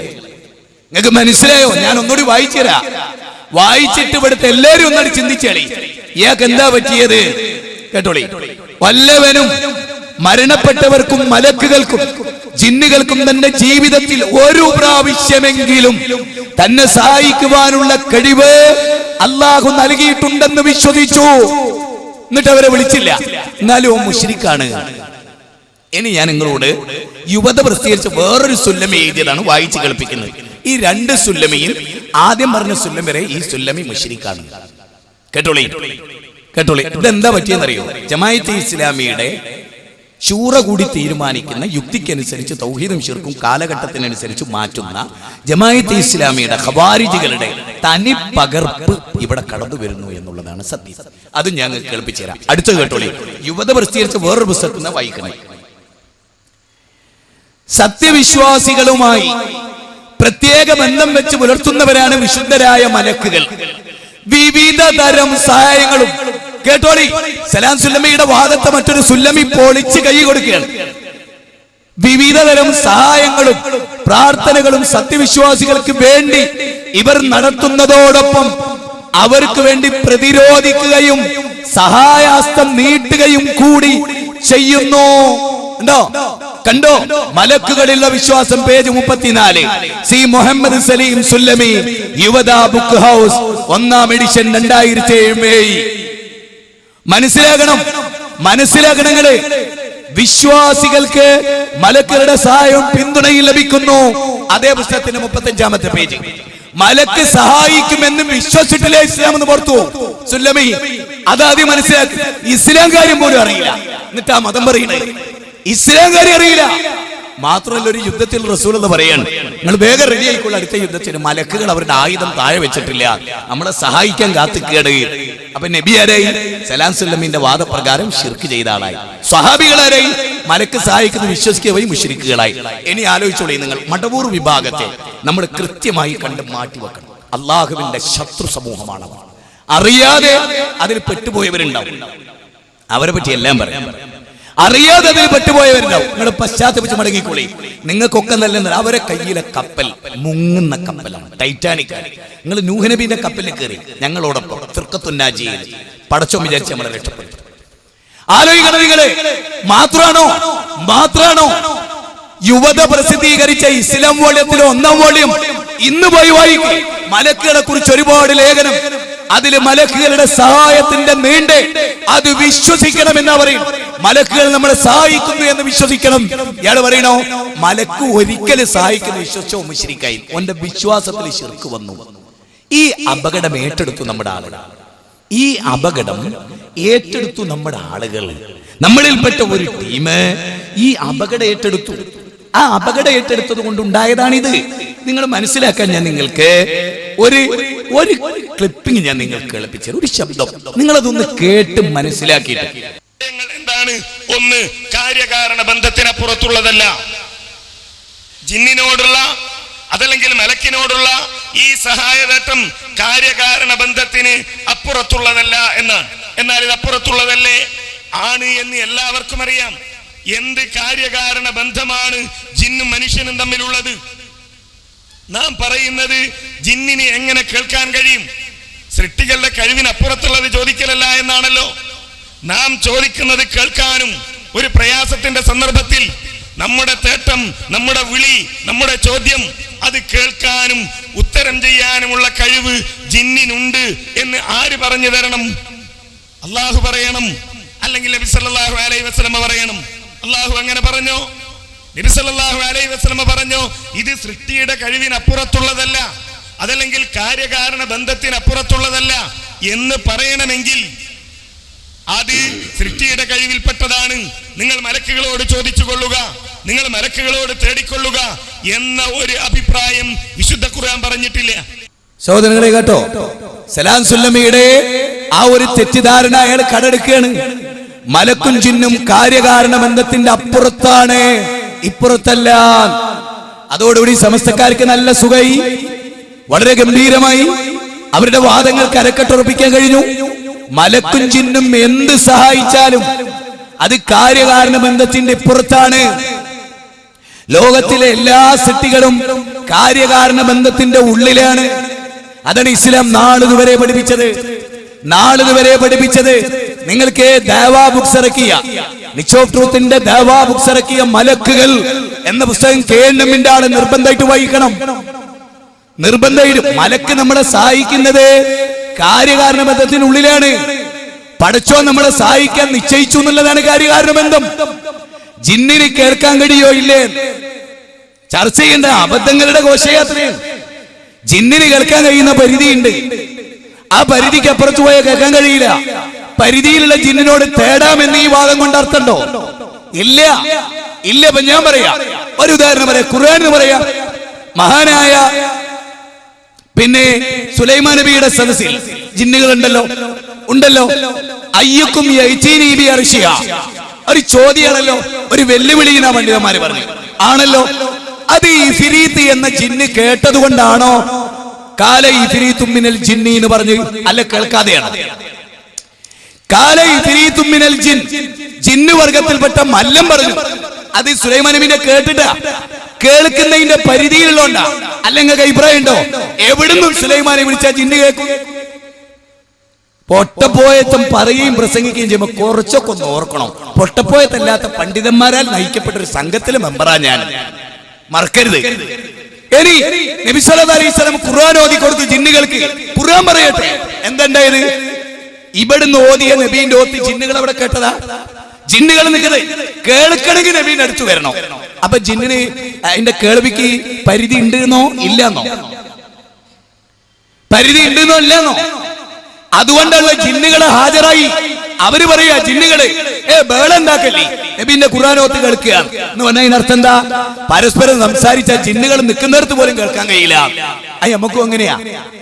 നിങ്ങൾക്ക് മനസ്സിലായോ? ഞാൻ ഒന്നുകൂടി വായിച്ചുതരാ. വായിച്ചിട്ട് ഇവിടുത്തെ എല്ലാവരും ഒന്നാണ് ചിന്തിച്ചേളി. ഇയാൾക്ക് എന്താ പറ്റിയത് കേട്ടോളി. വല്ലവനും മരണപ്പെട്ടവർക്കും മലക്കുകൾക്കും ജിന്നുകൾക്കും തന്റെ ജീവിതത്തിൽ ഒരു പ്രാവശ്യമെങ്കിലും തന്നെ സഹായിക്കുവാനുള്ള കഴിവ് അള്ളാഹു നൽകിയിട്ടുണ്ടെന്ന് വിശ്വസിച്ചു. എന്നിട്ട് അവരെ വിളിച്ചില്ല. എന്നാലും മുശ്രിക്കാണ്. ഇനി ഞാൻ നിങ്ങളോട് യുവത പ്രസിദ്ധീകരിച്ച വേറൊരു സുല്ലമി എഴുതിയതാണ് വായിച്ചു കേൾപ്പിക്കുന്നത്. ഈ രണ്ട് സുല്ലമിയിൽ ആദ്യം പറഞ്ഞ സുല്ലം വരെ ഈ സുല്ലമി മുശ്രിക്കാണ്. കേട്ടോളി കേട്ടോളി. ഇതെന്താ പറ്റിയെന്നറിയോ? ജമാഅത്തെ ഇസ്ലാമിയുടെ ശൂറ കൂടി തീരുമാനിക്കുന്ന യുക്തിക്കനുസരിച്ച് തൗഹീദും ശിർക്കും കാലഘട്ടത്തിനനുസരിച്ച് മാറ്റുന്ന ജമാഅത്തെ ഇസ്ലാമിയുടെ ഖവാരിജികളുടെ തനി പകർപ്പ് ഇവിടെ കടന്നു വരുന്നു എന്നുള്ളതാണ് സത്യം. അത് ഞാൻ കേൾപ്പിച്ചു തരാം. അടുത്ത കേട്ടോളി. യുവത പ്രസിദ്ധീകരിച്ച വേറൊരു പുസ്തകത്തിൽ വായിക്കണേ. സത്യവിശ്വാസികളുമായി പ്രത്യേക ബന്ധം വെച്ച് പുലർത്തുന്നവരാണ് വിശുദ്ധരായ മലക്കുകൾ. വിവിധ തരം സഹായങ്ങളും കേട്ടോളി. സലാം സുല്ലമിയുടെ വാദത്തെ മറ്റൊരു സുല്ലമി പൊളിച്ച് കൈ കൊടുക്കുകയാണ്. വിവിധ തരം സഹായങ്ങളും പ്രാർത്ഥനകളും സത്യവിശ്വാസികൾക്ക് വേണ്ടി ഇവർ നടത്തുന്നതോടൊപ്പം അവർക്ക് വേണ്ടി പ്രതിരോധിക്കുകയും സഹായാസ്തം നീട്ടുകയും കൂടി ചെയ്യുന്നു. കണ്ടോ? മലക്കുകളിലുള്ള വിശ്വാസം, page 34. C Muhammad Saleem Sullami, Yuvatha book house, 1ാം എഡിഷൻ, 2007. മനസ്സിലാകണങ്ങള്. വിശ്വാസികൾക്ക് മലക്കുകളുടെ സഹായവും പിന്തുണയും ലഭിക്കുന്നു. അതേ പുസ്തകത്തിന്റെ 35ാമത്തെ പേജ്. മലക്ക് സഹായിക്കുമെന്നും വിശ്വസിച്ചിട്ടില്ലേ ഇസ്ലാം എന്ന് പുറത്തു സുല്ലമി. അതാദ്യം മനസ്സിലാക്കി. ഇസ്ലാം കാര്യം പോലും അറിയില്ല, എന്നിട്ട് ആ മതം പറയണേ. ഇസ്ലാം കാര്യം അറിയില്ല. മാത്രമല്ല, ഒരു യുദ്ധത്തിൽ റസൂൽ എന്ന് പറയാണ്, നിങ്ങൾ വേഗം റെഡി ആയിക്കൊള്ള, അടുത്ത യുദ്ധത്തിന് മലക്കുകൾ അവരുടെ ആയുധം താഴെ വെച്ചിട്ടില്ല, നമ്മളെ സഹായിക്കാൻ കാത്തുക്കേട്. അപ്പൊ നബി ആരായി? സലാം സുല്ലമിന്റെ വാദപ്രകാരം ശിർക്ക് ചെയ്ത ആളായി. സ്വഹാബികളാരായി? മലക്ക് സഹായിക്കുന്ന വിശ്വസിക്കുകയും മുശ്രിക്കുകളായി. ഇനി ആലോചിച്ചോളി നിങ്ങൾ. മടവൂർ വിഭാഗത്തെ നമ്മൾ കൃത്യമായി കണ്ട് മാറ്റിവെക്കണം. അള്ളാഹുവിന്റെ ശത്രു സമൂഹമാണ്. അറിയാതെ അതിൽ പെട്ടുപോയവരുണ്ടാവും. അവരെ പറ്റി എല്ലാം പറയാം. അറിയാതെ അതിൽ പെട്ടുപോയവരുണ്ടാവും. നിങ്ങൾ പശ്ചാത്തപിച്ച് മടങ്ങിക്കോളി. നിങ്ങൾക്കൊക്കെ നല്ല അവരെ കയ്യിലെ കപ്പൽ മുങ്ങുന്ന കപ്പലാണ്, ടൈറ്റാനിക്. നിങ്ങൾ നൂഹ് നബിന്റെ കപ്പലിൽ കയറി ഞങ്ങളോടൊപ്പം ഫിർഖത്തുൻ നാജിയയിൽ പടച്ചോൻ വിചാരിച്ച് നമ്മളെ രക്ഷപ്പെട്ടു. ആലോചിക്കണം നിങ്ങള്. മാത്രാണോ യുവത പ്രസിദ്ധീകരിച്ച ഇസ്ലാം വോള്യത്തിലെ 1ാം വോള്യം ഇന്ന് പോയി വായിക്കും. മലക്കുകളെ കുറിച്ച് ഒരുപാട് ലേഖനം. അതില് മലക്കുകളുടെ സഹായത്തിന്റെ നീണ്ട് അത് വിശ്വസിക്കണമെന്നാ പറയും. മലക്കുകൾ നമ്മളെ സഹായിക്കുന്നു എന്ന് വിശ്വസിക്കണം. ഇയാള് പറയണോ മലക്ക് ഒരിക്കലും സഹായിക്കുന്നു വിശ്വസിച്ചോ മുശ്രിക്കായി. ഓന്റെ വിശ്വാസത്തിൽ ശിർക്ക് വന്നു. ഈ അപകടം ഏറ്റെടുത്തു നമ്മുടെ ആളുകൾ. നമ്മളിൽപ്പെട്ട ഒരു ടീം ഈ അപകടം ഏറ്റെടുത്തു. ആ അപകടം ഏറ്റെടുത്തത് കൊണ്ടുണ്ടായതാണിത്. നിങ്ങൾ മനസ്സിലാക്കാൻ ഞാൻ നിങ്ങൾക്ക് ഒരു ക്ലിപ്പിംഗ് ഞാൻ നിങ്ങൾക്ക് കേൾപ്പിച്ച ഒരു ശബ്ദം നിങ്ങളതൊന്ന് കേട്ട് മനസ്സിലാക്കിയിട്ട്. എന്താണ്? ഒന്ന്, കാര്യകാരണ ബന്ധത്തിനപ്പുറത്തുള്ളതല്ല. ജിന്നിനോടുള്ള അതല്ലെങ്കിൽ മലക്കിനോടുള്ള ഈ സഹായതത്വം കാര്യകാരണ ബന്ധത്തിന് അപ്പുറത്തുള്ളതല്ല എന്നാണ്. എന്നാൽ ഇത് അപ്പുറത്തുള്ളതല്ലേ ആണ് എന്ന് എല്ലാവർക്കും അറിയാം. എന്ത് കാര്യകാരണ ബന്ധമാണ് ജിന്നും മനുഷ്യനും തമ്മിലുള്ളത്? നാം പറയുന്നത് ജിന്നിന് എങ്ങനെ കേൾക്കാൻ കഴിയും? സൃഷ്ടികളുടെ കഴിവിനപ്പുറത്തുള്ളത് ചോദിക്കലല്ല എന്നാണല്ലോ. നാം ചോദിക്കുന്നത് കേൾക്കാനും ഒരു പ്രയാസത്തിന്റെ സന്ദർഭത്തിൽ നമ്മുടെ തേട്ടം, നമ്മുടെ വിളി, നമ്മുടെ ചോദ്യം അത് കേൾക്കാനും ഉത്തരം ചെയ്യാനുമുള്ള കഴിവ് ജിന്നിനുണ്ട് എന്ന് ആര് പറഞ്ഞു തരണം? അള്ളാഹു പറയണം, അല്ലെങ്കിൽ നബി സല്ലല്ലാഹു അലൈഹി വസല്ലമ പറയണം. അള്ളാഹു അങ്ങനെ പറഞ്ഞോ? നബി സല്ലല്ലാഹു അലൈഹി വസല്ലമ പറഞ്ഞോ? ഇത് സൃഷ്ടിയുടെ കഴിവിനപ്പുറത്തുള്ളതല്ല, അതല്ലെങ്കിൽ കാര്യകാരണ ബന്ധത്തിനപ്പുറത്തുള്ളതല്ല എന്ന് പറയണമെങ്കിൽ അത് സൃഷ്ടിയുടെ കഴിവിൽപ്പെട്ടതാണ്. നിങ്ങൾ മലക്കുകളോട് ചോദിച്ചു കൊള്ളുക, നിങ്ങൾ മലക്കുകളോട് തേടിക്കൊള്ളുക എന്ന ഒരു അഭിപ്രായം വിശുദ്ധ ഖുർആൻ പറഞ്ഞിട്ടില്ല. സഹോദരങ്ങളെ കേട്ടോ, സലാം സുല്ലമിയുടെ ആ ഒരു തെറ്റിദ്ധാരണ അയാൾ കടമെടുക്കുകയാണ്. മലക്കും ജിന്നും കാര്യകാരണ ബന്ധത്തിന്റെ അപ്പുറത്താണ്, ഇപ്പുറത്തല്ല. അതോടുകൂടി സമസ്തക്കാർക്ക് നല്ല സുഖമായി, വളരെ ഗംഭീരമായി അവരുടെ വാദങ്ങൾക്ക് അരക്കെട്ടുറപ്പിക്കാൻ കഴിഞ്ഞു. മലക്കും ജിന്നും എന്ത് സഹായിച്ചാലും അത് കാര്യകാരണ ബന്ധത്തിന്റെ പുറത്താണ്. ലോകത്തിലെ എല്ലാ സൃഷ്ടികളും കാര്യകാരണ ബന്ധത്തിന്റെ ഉള്ളിലാണ്. അതാണ് ഇസ്ലാം നാളിതുവരെ പഠിപ്പിച്ചത്. നിങ്ങൾക്ക് ദഅവാ ബുക്സ് ഇറക്കിയ നിച്ച് ഓഫ് ട്രൂത്തിന്റെ ദഅവാ ബുക്സ് ഇറക്കിയ മലക്കുകൾ എന്ന പുസ്തകം കേൾണമെന്റെ ആള് നിർബന്ധമായിട്ട് വായിക്കണം. നിർബന്ധമായിട്ട് മലക്ക് നമ്മളെ സഹായിക്കുന്നത് കാര്യകാരണ ബന്ധത്തിനുള്ളിലാണ്. പടച്ചോ നമ്മളെ സഹായിക്കാൻ നിശ്ചയിച്ചു എന്നുള്ളതാണ് കാര്യകാരണ ബന്ധം. ജിന്നിന് കേൾക്കാൻ കഴിയോ ഇല്ലേ ചർച്ച ചെയ്യേണ്ട അബദ്ധങ്ങളുടെ ഘോഷയാത്രയാണ്. ജിന്നിന് കേൾക്കാൻ കഴിയുന്ന പരിധിയുണ്ട്. ആ പരിധിക്ക് അപ്പുറത്ത് പോയാൽ കേൾക്കാൻ കഴിയില്ല. പരിധിയിലുള്ള ജിന്നിനോട് തേടാമെന്ന് ഈ വാദം കൊണ്ട് അർത്ഥമുണ്ടോ? ഇല്ല. ഇപ്പൊ ഞാൻ പറയാം, ഒരു ഉദാഹരണം പറയാം. ഖുർആൻ പറയാ, മഹാനായ പിന്നെ സുലൈമാൻ നബിയുടെ സദസ്സിൽ ജിന്നുകൾ ഉണ്ടല്ലോ. അയ്യക്കും യഅ്തീനി ബി അർശിഹ, ഒരു ചോദ്യമാണല്ലോ, ഒരു വെല്ലുവിളിയെന്ന പണ്ഡിതന്മാര് പറഞ്ഞു. ആണല്ലോ. അത് ഇഫ്രീത്ത് എന്ന ജിന്ന് കേട്ടത് കൊണ്ടാണോ കാല ഇഫ്രീത്തും മിനൽ ജിന്നി എന്ന് പറഞ്ഞു? അല്ല, കേൾക്കാതെയാണ്. കാല ഇഫ്രീത്തും മിനൽ ജിൻ, ജിന്ന് വർഗത്തിൽപ്പെട്ട മല്ലം പറഞ്ഞു. അത് സുലൈമാൻ നബിനെ കേട്ടിട്ടാ, കേൾക്കുന്നതിന്റെ പരിധിയിലുള്ളോണ്ടാ. അല്ലെങ്കിൽ അഭിപ്രായം ഉണ്ടോ? എവിടുന്നും സുലൈമാനെ വിളിച്ചാൽ ജിന്ന് കേൾക്കും. പൊട്ടപ്പോയത്തും പറയുകയും പ്രസംഗിക്കുകയും ചെയ്യുമ്പോൾ കുറച്ചൊക്കെ ഒന്ന് ഓർക്കണം. പൊട്ടപ്പോയത്തല്ലാത്ത പണ്ഡിതന്മാരാൽ നയിക്കപ്പെട്ട ഒരു സംഘത്തിലെ മെമ്പറാ ഞാൻ, മറക്കരുത്. ഇനി നബി സല്ലല്ലാഹു അലൈഹി വസല്ലം ഖുർആൻ ഓതി കൊടുത്തു ജിന്നുകൾക്ക്. ഖുർആൻ പറയട്ടെ എന്തുണ്ടായത്? ഇവിടുന്ന് ഓതിയ നബീന്റെ ഓത്തി ജിന്നുകൾ അവിടെ കേട്ടതാ. ജിന്നുകൾ നിൽക്കുന്നത് കേൾക്കണമെങ്കിൽ നബീന്റെ അടുത്ത് വരണം. അപ്പൊ ജിന്നിന് അതിന്റെ കേൾവിക്ക് പരിധി ഉണ്ടെന്നോ ഇല്ലെന്നോ? പരിധി ഉണ്ടെന്നോ ഇല്ലെന്നോ? അതുകൊണ്ടുള്ള ജിന്നുകളെ ഹാജരായി അവര് പറയാ, ജിന്നുകള് ബേളുണ്ടാക്കല്ലേ നബീന്റെ ഖുർആനോത്ത് കേൾക്കുക എന്ന് പറഞ്ഞാൽ അതിനർത്ഥം എന്താ? പരസ്പരം സംസാരിച്ച ജിന്നുകൾ നിൽക്കുന്നിടത്ത് പോലും കേൾക്കാൻ കഴിയില്ല. അത് നമുക്കും അങ്ങനെയാ.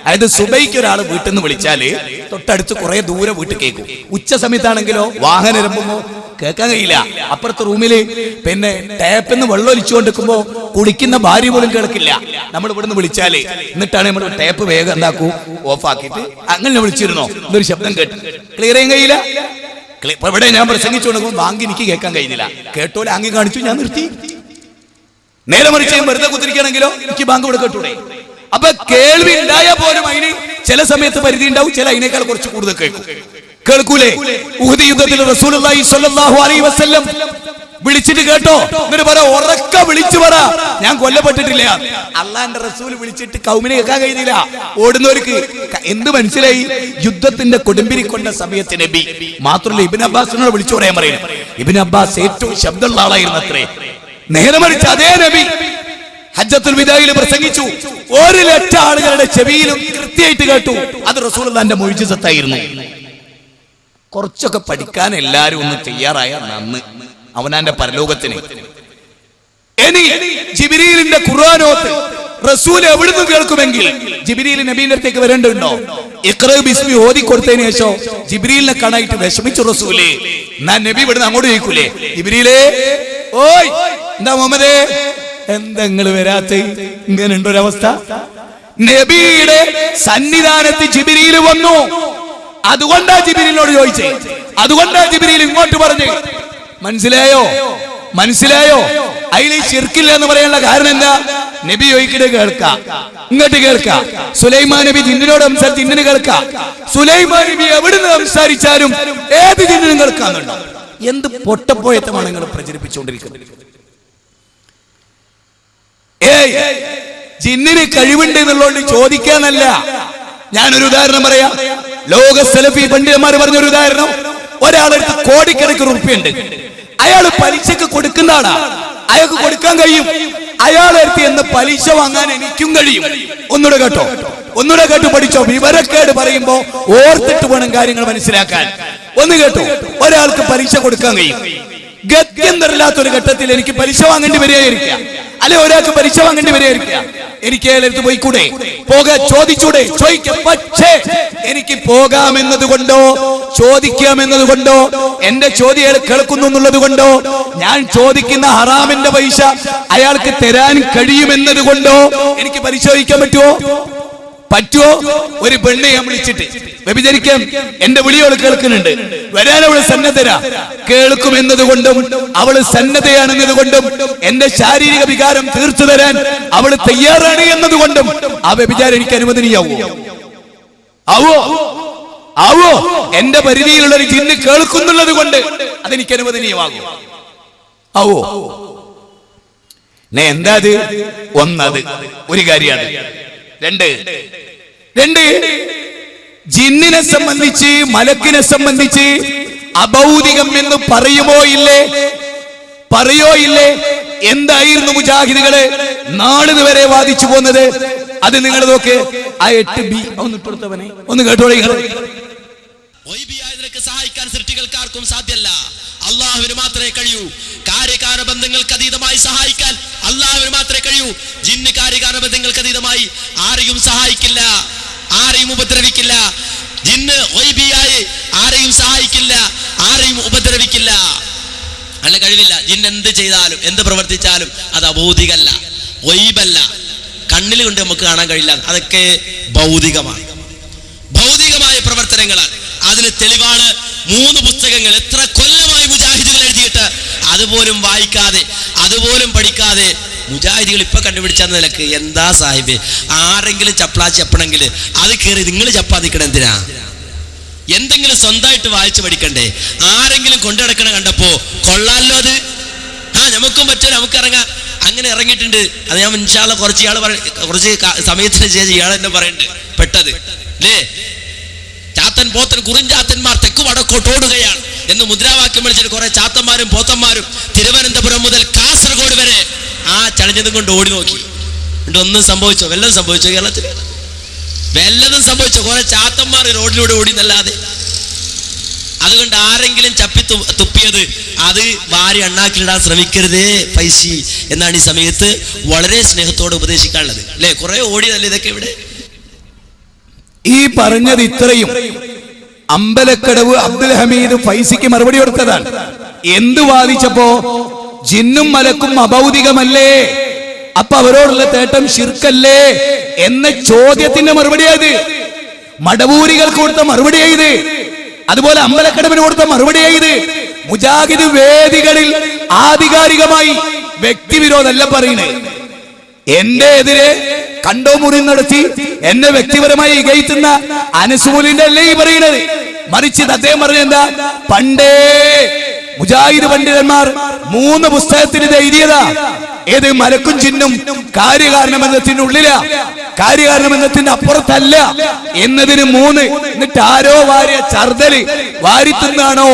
അതായത് സുബൈക്ക് ഒരാൾ വീട്ടിൽ നിന്ന് വിളിച്ചാല് തൊട്ടടുത്ത് കുറെ ദൂരെ വീട്ടിൽ കേൾക്കും. ഉച്ച സമയത്താണെങ്കിലോ വാഹനം ഇറങ്ങുമ്പോ കേൾക്കാൻ കഴിയില്ല. അപ്പുറത്തെ റൂമില് പിന്നെ ടാപ്പിൽ നിന്ന് വെള്ളം ഒലിച്ചുകൊണ്ടിരിക്കുമ്പോ കുളിക്കുന്ന ഭാര്യ പോലും കേൾക്കില്ല. നമ്മൾ ഇവിടുന്ന് വിളിച്ചാല് എന്നിട്ടാണ് നമ്മൾ ടാപ്പ് വേഗം എന്താക്കൂ ഓഫാക്കിയിട്ട് അങ്ങനെ വിളിച്ചിരുന്നോ എന്നൊരു ശബ്ദം കേട്ട് ക്ലിയർ ചെയ്യാൻ കഴിയില്ല. ഇവിടെ ഞാൻ പ്രസംഗിച്ചുകൊണ്ടിരിക്കുമ്പോൾ ബാങ്ക് എനിക്ക് കേൾക്കാൻ കഴിയുന്നില്ല. കേട്ടോലെ ആംഗ്യം കാണിച്ചു, ഞാൻ നിർത്തി. നേരെ മറിച്ച് വെറുതെ കുത്തിരിക്കണമെങ്കിലോ എനിക്ക് ബാങ്ക് ഇവിടെ കേട്ടൂടെ? അപ്പൊ കേൾവി ഉണ്ടായാൽ പോലും അതിന് ചില സമയത്ത് പരിധി ഉണ്ടാവും, ചില അതിനേക്കാൾ കുറച്ച് കൂടുതൽ കേൾക്കൂലേ? ഉഹദ് യുദ്ധത്തിൽ റസൂലുള്ളാഹി സ്വല്ലല്ലാഹു അലൈഹി വസല്ലം വിളിച്ചിട്ട് കേട്ടോ, എന്നിട്ട് പറ, ഉറക്ക വിളിച്ചു പറ ഞാൻ കൊല്ലപ്പെട്ടിട്ടില്ല. അള്ളാന്റെ റസൂൽ വിളിച്ചിട്ട് കൗമിനെ കേൾക്കാൻ കഴിയുന്നില്ല. ഓടുന്നവർക്ക് എന്ത് മനസ്സിലായി? യുദ്ധത്തിന്റെ കൊടുമ്പിരി കൊണ്ട സമയത്ത് നബി മാത്രമല്ല ഇബ്നു അബ്ബാസിനോട് വിളിച്ചു പറയാൻ പറയുന്നത്. ഇബ്നു അബ്ബാസ് ഏറ്റവും ശബ്ദമുള്ള ആളായിരുന്നു അത്രേ. നേരെ മറിച്ച് അതേ നബി ഹജ്ജത്തുൽ വിദായിൽ പ്രസംഗിച്ചു. 1,00,000 ആളുകളുടെ ചെവിയിലും കൃത്യമായിട്ട് കേട്ടു. അത് റസൂലുള്ളാഹിന്റെ മുഅ്ജിസത്തായിരുന്നു. കുറച്ചൊക്കെ പഠിക്കാൻ എല്ലാരും ഒന്ന് തയ്യാറായ നന്ന് അവനാന്റെ പരലോകത്തിന്. ഇനി ജിബ്രീലിന്റെ ഖുർആനോത്ത് റസൂൽ എവിടുന്ന് കേൾക്കുമെങ്കിൽ ജിബ്രീൽ നബീന്റെ അടുത്തേക്ക് വരേണ്ടതുണ്ടോ? ഇഖ്റ ബിസ്മി ഓതി കൊടുത്തതിന് ശേഷം ജിബ്രീലിനെ കാണായിട്ട് വിഷമിച്ചു റസൂലേ. ഞാൻ നബി ഇവിടുന്ന് അങ്ങോട്ട് ചോദിക്കൂലേ, ജിബ്രീലേ ഓയ് എന്താ മുഹമ്മദേ എന്താ നിങ്ങള് വരാത്ത? ഇങ്ങനെ ഉണ്ടൊരവസ്ഥ. നബിയുടെ സന്നിധാനത്ത് ജിബ്രീൽ വന്നു. അതുകൊണ്ടാ ജിബ്രീലിനോട് ചോദിച്ചേ. അതുകൊണ്ടാ ജിബ്രീൽ ഇങ്ങോട്ട് പറഞ്ഞു. മനസ്സിലായോ? അതിൽ ശിർക്കില്ല എന്ന് പറയാനുള്ള കാരണം എന്താ? നബി ചോദിക്കണേ കേൾക്കാം, ഇങ്ങോട്ട് കേൾക്കാം. സുലൈമാൻ നബി ജിന്നിനോട് സംസാരിച്ച് ജിന്നിന് കേൾക്കാം. സുലൈമാൻ നബി എവിടുന്ന് സംസാരിച്ചാലും ഏത് ജിന്നിനും കേൾക്കാന്നുണ്ടോ? എന്ത് പൊട്ടപ്പോയത്തമാണ് നിങ്ങൾ പ്രചരിപ്പിച്ചുകൊണ്ടിരിക്കുന്നത്? ജിന്നിന് കഴിവുണ്ട് എന്നുള്ളതുകൊണ്ട് ചോദിക്കാനല്ല. ഞാനൊരു ഉദാഹരണം പറയാം. ലോക സലഫി പണ്ഡിതന്മാർ പറഞ്ഞൊരു ഉദാഹരണം. ഒരാളെടുത്ത് കോടിക്കണക്കിന് ഉറുപ്പിയുണ്ട്. അയാൾ പലിശക്ക് കൊടുക്കുന്ന ആളാ. അയാൾക്ക് കൊടുക്കാൻ കഴിയും. അയാളെടുത്ത് എന്ന് പലിശ വാങ്ങാൻ എനിക്കും കഴിയും. ഒന്നുകൂടെ കേട്ടോ പഠിച്ചോ. വിവരക്കേട് പറയുമ്പോ ഓർത്തിട്ട് വേണം കാര്യങ്ങൾ മനസ്സിലാക്കാൻ. ഒന്ന് കേട്ടോ, ഒരാൾക്ക് പലിശ കൊടുക്കാൻ കഴിയും. ഗത്യന്തരമില്ലാത്തൊരു ഘട്ടത്തിൽ എനിക്ക് പലിശ വാങ്ങേണ്ടി വരികയായിരിക്കാം, അല്ലെ ഒരാൾക്ക് പലിശ വാങ്ങേണ്ടി വരികയായിരിക്കാം. എനിക്ക് അയാളെടുത്ത് പോയിക്കൂടെ? ചോദിച്ചൂടെ? ചോദിക്കാം. പക്ഷേ എനിക്ക് പോകാമെന്നതുകൊണ്ടോ ചോദിക്കാമെന്നതുകൊണ്ടോ എന്റെ ചോദ്യം അയാൾ കേൾക്കുന്നു എന്നുള്ളത് കൊണ്ടോ ഞാൻ ചോദിക്കുന്ന ഹറാമിന്റെ പൈസ അയാൾക്ക് തരാൻ കഴിയുമെന്നത് കൊണ്ടോ എനിക്ക് പരിശോധിക്കാൻ പറ്റുമോ? ഒരു പെണ്ണെ ഞാൻ വിളിച്ചിട്ട് വ്യഭിചരിക്കാൻ എന്റെ വിളിയോട് കേൾക്കുന്നുണ്ട്. വരാൻ അവള് സന്നദ്ധരാ. കേൾക്കുമെന്നതുകൊണ്ടും അവള് സന്നദ്ധയാണെന്നതുകൊണ്ടും എന്റെ ശാരീരിക വികാരം തീർത്തു തരാൻ അവള് തയ്യാറാണ് എന്നതുകൊണ്ടും ആ വ്യഭിചാരം എനിക്ക് അനുവദനീയാവോ? ആവോ? എന്റെ പരിധിയിലുള്ള ഒരു ജിന്ന് കേൾക്കുന്നുള്ളത് കൊണ്ട് അതെനിക്ക് അനുവദനീയമാകും. ആവോ? എന്താ അത്? ഒന്നത് ഒരു കാര്യമാണ്. രണ്ട് ജിന്നിനെ സംബന്ധിച്ച് മലക്കിനെ സംബന്ധിച്ച് അഭൗതികം എന്ന് പറയോ ഇല്ലേ? എന്തായിരുന്നു മുജാഹിദുകള് നാളിതുവരെ വാദിച്ചു പോന്നത്? അത് നിങ്ങൾ നോക്ക്. ആ 8B ഒന്ന് കേട്ടോളൂ. സഹായിക്കാൻ സൃഷ്ടികൾക്കാർക്കും സാധ്യല്ല, അള്ളാഹുവിന് മാത്രമേ കഴിയൂ. കാര്യകാരണ ബന്ധങ്ങൾക്ക് അതീതമായി സഹായിക്കാൻ അള്ളാഹുവിന് മാത്രമേ കഴിയൂ. ജിന്ന് കാര്യകാരണ ബന്ധങ്ങൾക്ക് അതീതമായി ആരെയും സഹായിക്കില്ല, ആരെയും ഉപദ്രവിക്കില്ല. ജിന്ന് ഗൈബിയായി ആരെയും സഹായിക്കില്ല, ആരെയും ഉപദ്രവിക്കില്ല. അല്ല, കഴിവില്ല. ജിന്ന് എന്ത് ചെയ്താലും എന്ത് പ്രവർത്തിച്ചാലും അത് അഭൗതികല്ല, ഗൈബല്ല, കണ്ണിൽ കൊണ്ട് നമുക്ക് കാണാൻ കഴിയില്ല. അതൊക്കെ ഭൗതികമാണ്, ഭൗതികമായ പ്രവർത്തനങ്ങളാണ്. അതിന് തെളിവാണ് 3 പുസ്തകങ്ങൾ. എത്ര കൊല്ലമായി മുജാഹിദുകൾ എഴുതിയിട്ട് അതുപോലും വായിക്കാതെ, അതുപോലും പഠിക്കാതെ മുജാഹിദികൾ ഇപ്പൊ കണ്ടുപിടിച്ച നിലക്ക് എന്താ സാഹിബ്, ആരെങ്കിലും ചപ്പ്ളാച്ചി ചപ്പണമെങ്കിൽ അത് കയറി നിങ്ങൾ ചപ്പാത്തിക്കണം എന്തിനാ? എന്തെങ്കിലും സ്വന്തമായിട്ട് വായിച്ച് പഠിക്കണ്ടേ? ആരെങ്കിലും കൊണ്ടുനടക്കണ കണ്ടപ്പോ കൊള്ളാലോ അത്, നമുക്കും പറ്റുമോ, നമുക്ക് ഇറങ്ങാം. അങ്ങനെ ഇറങ്ങിയിട്ടുണ്ട്. അത് ഞാൻ ഇൻഷാ അല്ലാഹ് കുറച്ച് സമയത്തിന് ശേഷം ഇയാൾ എന്നെ പറയുന്നുണ്ട് പെട്ടത് അല്ലേ. ചാത്തൻ പോത്തൻ കുറുഞ്ചാത്തന്മാർ തെക്കു വടക്കോട്ടോടുകയാണ് എന്ന് മുദ്രാവാക്യം വിളിച്ചിട്ട് കുറെ ചാത്തന്മാരും പോത്തന്മാരും തിരുവനന്തപുരം മുതൽ കാസർഗോഡ് വരെ ആ ചടഞ്ഞതും കൊണ്ട് ഓടി നോക്കി. എന്നിട്ട് ഒന്നും സംഭവിച്ചോ? വല്ലതും സംഭവിച്ചോ? കേരളത്തിൽ വല്ലതും സംഭവിച്ചോ? കുറെ ചാത്തന്മാർ റോഡിലൂടെ ഓടി എന്നല്ലാതെ. അതുകൊണ്ട് ആരെങ്കിലും ചപ്പി തുപ്പിയത് അത് വാരി അണ്ണാക്കിലിടാൻ ശ്രമിക്കരുതേ പൈസി എന്നാണ് ഈ സമയത്ത് വളരെ സ്നേഹത്തോടെ ഉപദേശിക്കാനുള്ളത് അല്ലെ. കുറെ ഓടിയതല്ലേ ഇതൊക്കെ. ഇവിടെ ഈ പറഞ്ഞത് ഇത്രയും അമ്പലക്കടവ് അബ്ദുൽ ഹമീദ് ഫൈസിക്ക് മറുപടി കൊടുത്തതാണ്. എന്ത് വാദിച്ചപ്പോ ജിന്നും മലക്കും അഭൗതികമല്ലേ, അപ്പൊ അവരോടുള്ള തേട്ടം ശിർക്കല്ലേ എന്ന ചോദ്യത്തിന്റെ മറുപടിയായത്. മടവൂരികൾക്ക് കൊടുത്ത മറുപടിയായത്. അതുപോലെ അമ്പലക്കടവിന് കൊടുത്ത മറുപടിയായത്. മുജാഹിദ് വേദികളിൽ ആധികാരികമായി വ്യക്തിവിരോധമല്ല പറയുന്നത്. എന്റെ എതിരെ കണ്ടോ മുറി നടത്തി എന്നെ വ്യക്തിപരമായി ഇകയറ്റുന്ന അനസൂലിന്റെ അല്ലേ ഈ പറയുന്നത്. മറിച്ച് അദ്ദേഹം പറഞ്ഞെന്താ, പണ്ടേ മുജാഹിദ് പണ്ഡിതന്മാർ 3 പുസ്തകത്തിന് ഇത് എഴുതിയതാ. ഏത്? മലക്കും ജിന്നും കാര്യകാരണബന്ധത്തിനുള്ളില, കാര്യകാരണബന്ധത്തിന്റെ അപ്പുറത്തല്ല എന്നതിന് 3. എന്നിട്ട് ആരോ വാരിയ ചർദല് വാരിത്തുന്നാണോ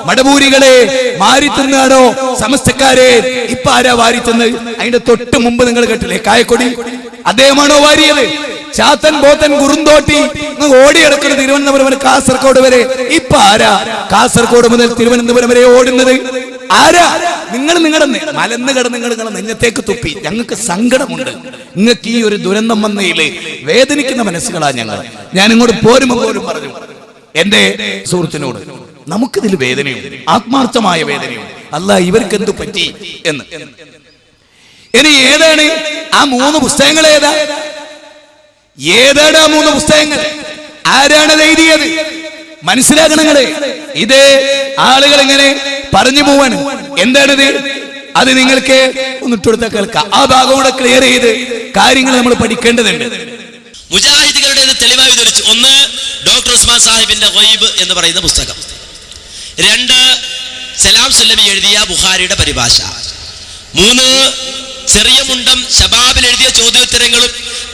മടപൂരികളെ, മാരിത്തുന്നാണോ സമസ്തക്കാരെ? ഇപ്പൊ ആരാ വാരിത്തുന്നത്? അതിന്റെ തൊട്ട് മുമ്പ് നിങ്ങൾ കേട്ടില്ലേ കായക്കൊടി? അദ്ദേഹമാണോ വാരിയത്? ചാത്തൻ പോത്തൻ കുറുന്തോട്ടി ഓടിയെടുക്കുന്ന തിരുവനന്തപുരം മുതൽ കാസർഗോഡ് വരെ ഇപ്പൊ ആരാ കാസർഗോഡ് മുതൽ തിരുവനന്തപുരം വരെ ഓടുന്നത്? ആരാ? നിങ്ങളുടെ മലന്ന് കിടന്ന് നിങ്ങളുടെ നെഞ്ഞത്തേക്ക് തുപ്പി. ഞങ്ങൾക്ക് സങ്കടമുണ്ട്. നിങ്ങൾക്ക് ഈ ഒരു ദുരന്തം വന്നതില് വേദനിക്കുന്ന മനസ്സുകളാ ഞങ്ങൾ. ഞാൻ ഇങ്ങോട്ട് പോരുമ്പോ പോലും പറഞ്ഞു എന്റെ സുഹൃത്തിനോട്, നമുക്കിതിൽ വേദനയുണ്ട്, ആത്മാർത്ഥമായ വേദനയുണ്ട്. അല്ലാ ഇവർക്ക് എന്തു പറ്റി എന്ന്. ഇനി ഏതാണ് ആ 3 പുസ്തകങ്ങൾ? ഏതാണ് ആ 3 പുസ്തകങ്ങൾ? ആരാണ് എഴുതിയത്? മനസ്സിലാക്കണങ്ങള്. ഇത് ആളുകൾ ഇങ്ങനെ പറഞ്ഞു പോവാണ്. എന്താണിത്? അത് നിങ്ങൾക്ക് ഒന്നിട്ടെടുത്ത കേൾക്കാം. ആ ഭാഗം കൂടെ ക്ലിയർ ചെയ്ത് കാര്യങ്ങൾ നമ്മൾ പഠിക്കേണ്ടതുണ്ട്. മുജാഹിദുകളുടെ തെളിവായി ഉദ്ധരിച്ചു. 1 ഡോക്ടർ ഉസ്മാൻ സാഹിബിന്റെ ഗൈബ് എന്ന് പറയുന്ന പുസ്തകം. 2 സലാം സുല്ലമി എഴുതിയ ബുഖാരിയുടെ പരിഭാഷ. 3 ചെറിയ മുണ്ടം ശബാബിൽ എഴുതിയ ചോദ്യോത്തരങ്ങളും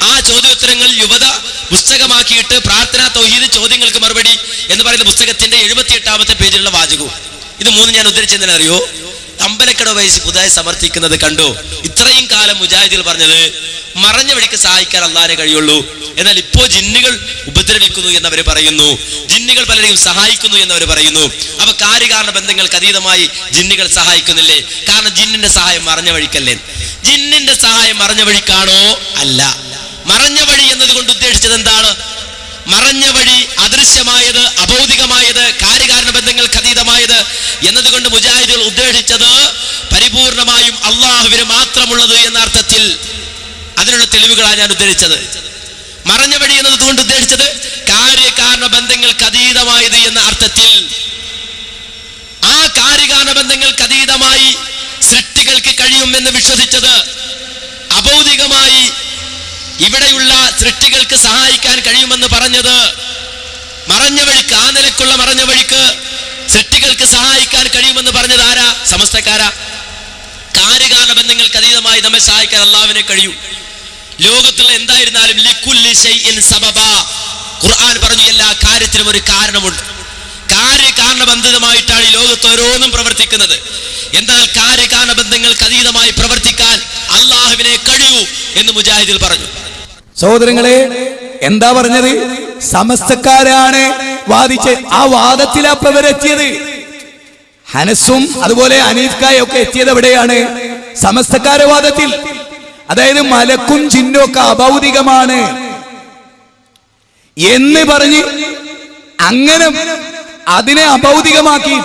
ആ ചോദ്യോത്തരങ്ങൾ യുവത പുസ്തകമാക്കിയിട്ട് പ്രാർത്ഥനാ തൗഹീദ് ചോദ്യങ്ങൾക്ക് മറുപടി എന്ന് പറയുന്ന പുസ്തകത്തിന്റെ 78ാമത്തെ പേജിലുള്ള വാചകവും. ഇത് 3 ഞാൻ ഉദ്ധരിച്ചെന്തിനറിയോ? അമ്പലക്കടവ് വയസ്സ് പുതുതായി സമർത്ഥിക്കുന്നത് കണ്ടു. ഇത്രയും കാലം മുജാഹിദുകൾ പറഞ്ഞത് മറഞ്ഞ വഴിക്ക് സഹായിക്കാൻ അള്ളാഹിനെ കഴിയുള്ളൂ, എന്നാൽ ഇപ്പോ ജിന്നുകൾ ഉപദ്രവിക്കുന്നു എന്നവർ പറയുന്നു, ജിന്നുകൾ പലരെയും സഹായിക്കുന്നു എന്നവർ പറയുന്നു. അപ്പൊ കാര്യകാരണ ബന്ധങ്ങൾക്ക് അതീതമായി ജിന്നുകൾ സഹായിക്കുന്നില്ലേ? കാരണം ജിന്നിന്റെ സഹായം മറഞ്ഞ വഴിക്കല്ലേ? ജിന്നിന്റെ സഹായം മറഞ്ഞ വഴിക്കാണോ? അല്ല. മറഞ്ഞ വഴി എന്നതുകൊണ്ട് ഉദ്ദേശിച്ചത് എന്താണ്? മറഞ്ഞ വഴി അദൃശ്യമായത്, അഭൗതികമായത്, കാര്യകാരണ ബന്ധങ്ങൾക്ക് അതീതമായത് എന്നതുകൊണ്ട് മുജാഹിദുകൾ ഉദ്ദേശിച്ചത് പരിപൂർണമായും അള്ളാഹുവിന് മാത്രമുള്ളത് എന്ന അർത്ഥത്തിൽ. അതിനുള്ള തെളിവുകളാണ് ഞാൻ ഉദ്ധരിച്ചത്. മറഞ്ഞ വഴി എന്നതുകൊണ്ട് ഉദ്ദേശിച്ചത് കാര്യകാരണ ബന്ധങ്ങൾക്ക് അതീതമായത് എന്ന അർത്ഥത്തിൽ. കാര്യകാരണ ബന്ധങ്ങൾക്ക് അതീതമായി സൃഷ്ടികൾക്ക് കഴിയുമെന്ന് വിശ്വസിച്ചത്, അഭൗതികമായി ഇവിടെയുള്ള സൃഷ്ടികൾക്ക് സഹായിക്കാൻ കഴിയുമെന്ന് പറഞ്ഞത്, മറഞ്ഞ വഴിക്ക്, ആ നിലക്കുള്ള മറഞ്ഞ വഴിക്ക് സൃഷ്ടികൾക്ക് സഹായിക്കാൻ കഴിയുമെന്ന് പറഞ്ഞത് ആരാ? സമസ്തക്കാരാ. കാര്യകാരണ ബന്ധങ്ങൾക്ക് അതീതമായി നമ്മെ സഹായിക്കാൻ അള്ളാഹുവിനെ കഴിയൂ. ലോകത്തുള്ള എന്തായിരുന്നാലും ലിക്കുല്ലി ശൈഇൻ സബബ. ഖുർആൻ പറഞ്ഞു എല്ലാ കാര്യത്തിനും ഒരു കാരണമുണ്ട്. കാര്യകാരണബന്ധിതമായിട്ടാണ് ഈ ലോകത്ത് ഓരോന്നും പ്രവർത്തിക്കുന്നത്. എന്നാൽ കാര്യകാരണ ബന്ധങ്ങൾക്ക് അതീതമായി പ്രവർത്തിക്കാൻ അള്ളാഹുവിനെ കഴിയൂ എന്ന് മുജാഹിദിൽ പറഞ്ഞു. സഹോദരങ്ങളെ, എന്താ പറഞ്ഞത്? സമസ്തക്കാരാണ് വാദിച്ച്. ആ വാദത്തിലപ്പ ഇവരെത്തിയത്. ഹനസും അതുപോലെ അനീഫ്കായും ഒക്കെ എത്തിയത് എവിടെയാണ്? സമസ്തക്കാരെ വാദത്തിൽ. അതായത് മലക്കും ജിന്നും ഒക്കെ അഭൗതികമാണ് എന്ന് പറഞ്ഞ് അങ്ങനെ അതിനെ അഭൗതികമാക്കി